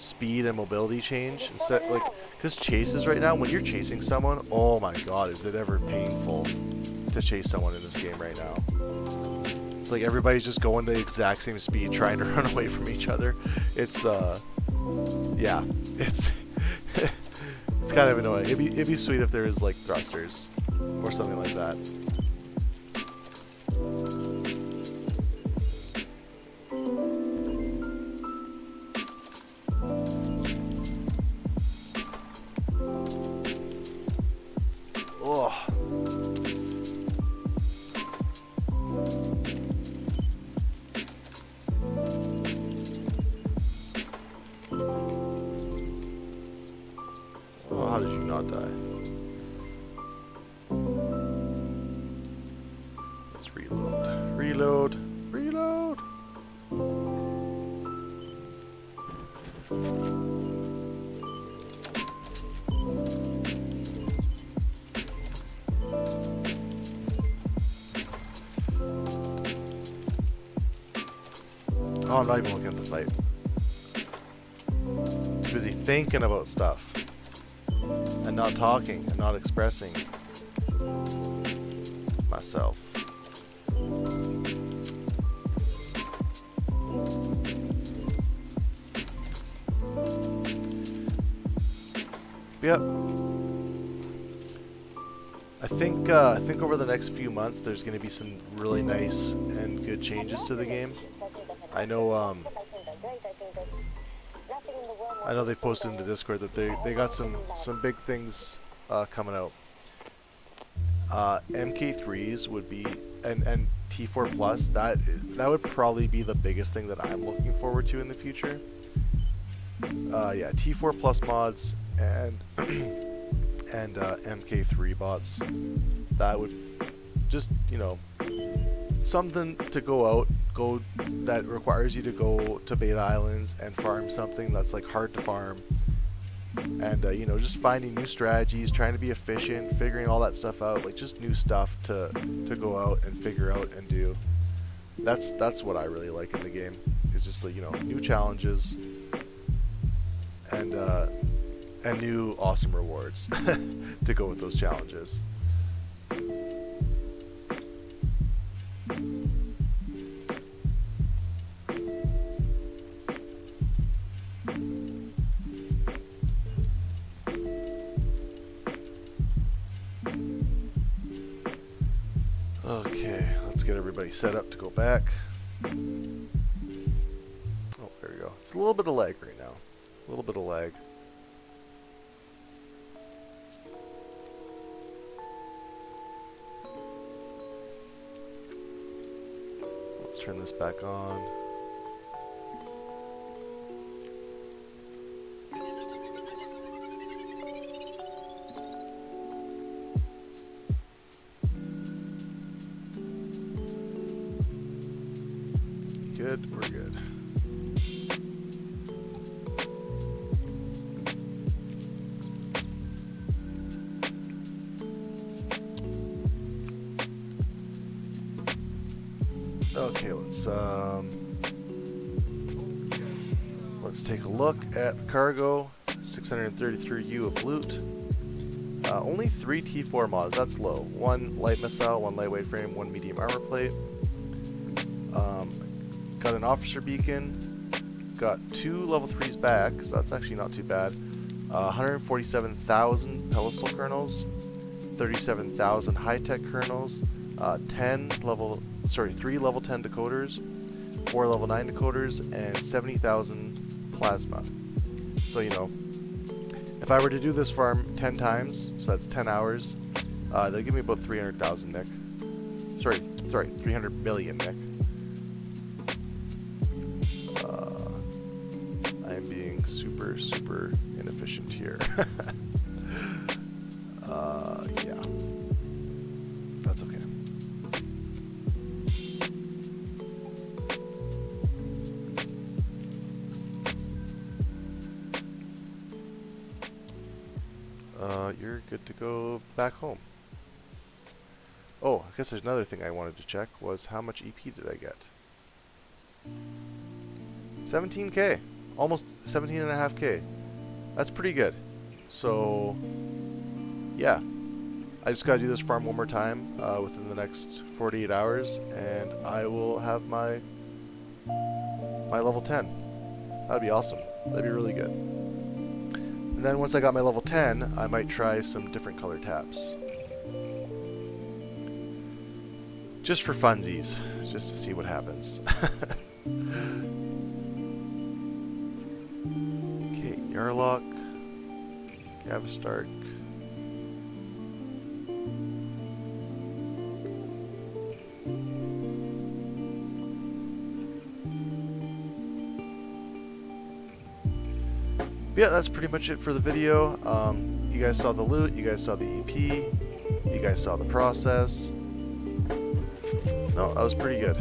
A: speed and mobility change instead, like, because chases right now, when you're chasing someone, oh my god, is it ever painful to chase someone in this game right now. It's like everybody's just going the exact same speed trying to run away from each other. It's yeah, it's it's kind of annoying. It'd be sweet if there was like thrusters or something like that. How did you not die? Let's reload. Reload. Reload. Oh, I'm not even looking at the fight. Too busy thinking about stuff. And not talking and not expressing myself. Yep. I think over the next few months there's going to be some really nice and good changes to the game. I know they've posted in the Discord that they got some big things coming out. MK3s would be and T4 Plus, that would probably be the biggest thing that I'm looking forward to in the future. Yeah, T4 Plus mods and and MK3 bots. That would just, you know, something to go that requires you to go to beta islands and farm something that's like hard to farm, and you know, just finding new strategies, trying to be efficient, figuring all that stuff out, like just new stuff to go out and figure out and do. That's what I really like in the game. It's just like, you know, new challenges and new awesome rewards to go with those challenges. Okay, let's get everybody set up to go back. Oh, there we go. It's a little bit of lag right now. A little bit of lag. Let's turn this back on. good, we're good. Okay, let's take a look at the cargo. 633 U of loot. Only 3 T4 mods, that's low. 1 light missile, 1 lightweight frame, 1 medium armor plate. Got an officer beacon. Got 2 level 3s back, so that's actually not too bad. 147,000 pedestal kernels, 37,000 high-tech kernels, 3 level 10 decoders, 4 level 9 decoders, and 70,000 plasma. So, you know, if I were to do this farm 10 times, so that's 10 hours, they'll give me about 300,000 Nick. Sorry, 300 million Nick. I am being super inefficient here. Yeah. That's okay. You're good to go back home. Oh, I guess there's another thing I wanted to check was how much EP did I get? 17k. Almost 17.5k. That's pretty good. So, yeah. I just gotta do this farm one more time within the next 48 hours, and I will have my level 10. That'd be awesome. That'd be really good. And then once I got my level 10, I might try some different color taps. Just for funsies, just to see what happens. Okay, Yarlock, Gavistark. Yeah, that's pretty much it for the video. You guys saw the loot, you guys saw the EP, you guys saw the process. No, that was pretty good.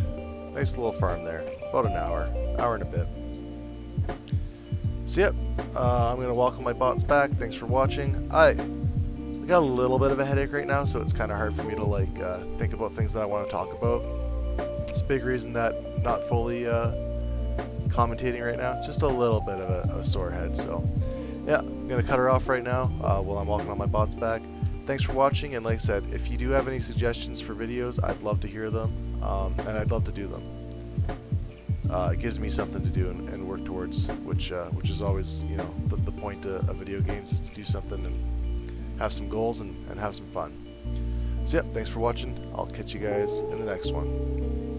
A: Nice little farm there. About an hour and a bit. So yep, I'm gonna welcome my bots back. Thanks for watching. I got a little bit of a headache right now, so it's kind of hard for me to like think about things that I want to talk about. It's a big reason that not fully commentating right now. Just a little bit of a sore head. So yeah, I'm gonna cut her off right now while I'm welcoming my bots back. Thanks for watching, and like I said, if you do have any suggestions for videos, I'd love to hear them, and I'd love to do them. It gives me something to do and work towards, which is always, you know, the point of video games is to do something and have some goals and have some fun. So yeah, thanks for watching. I'll catch you guys in the next one.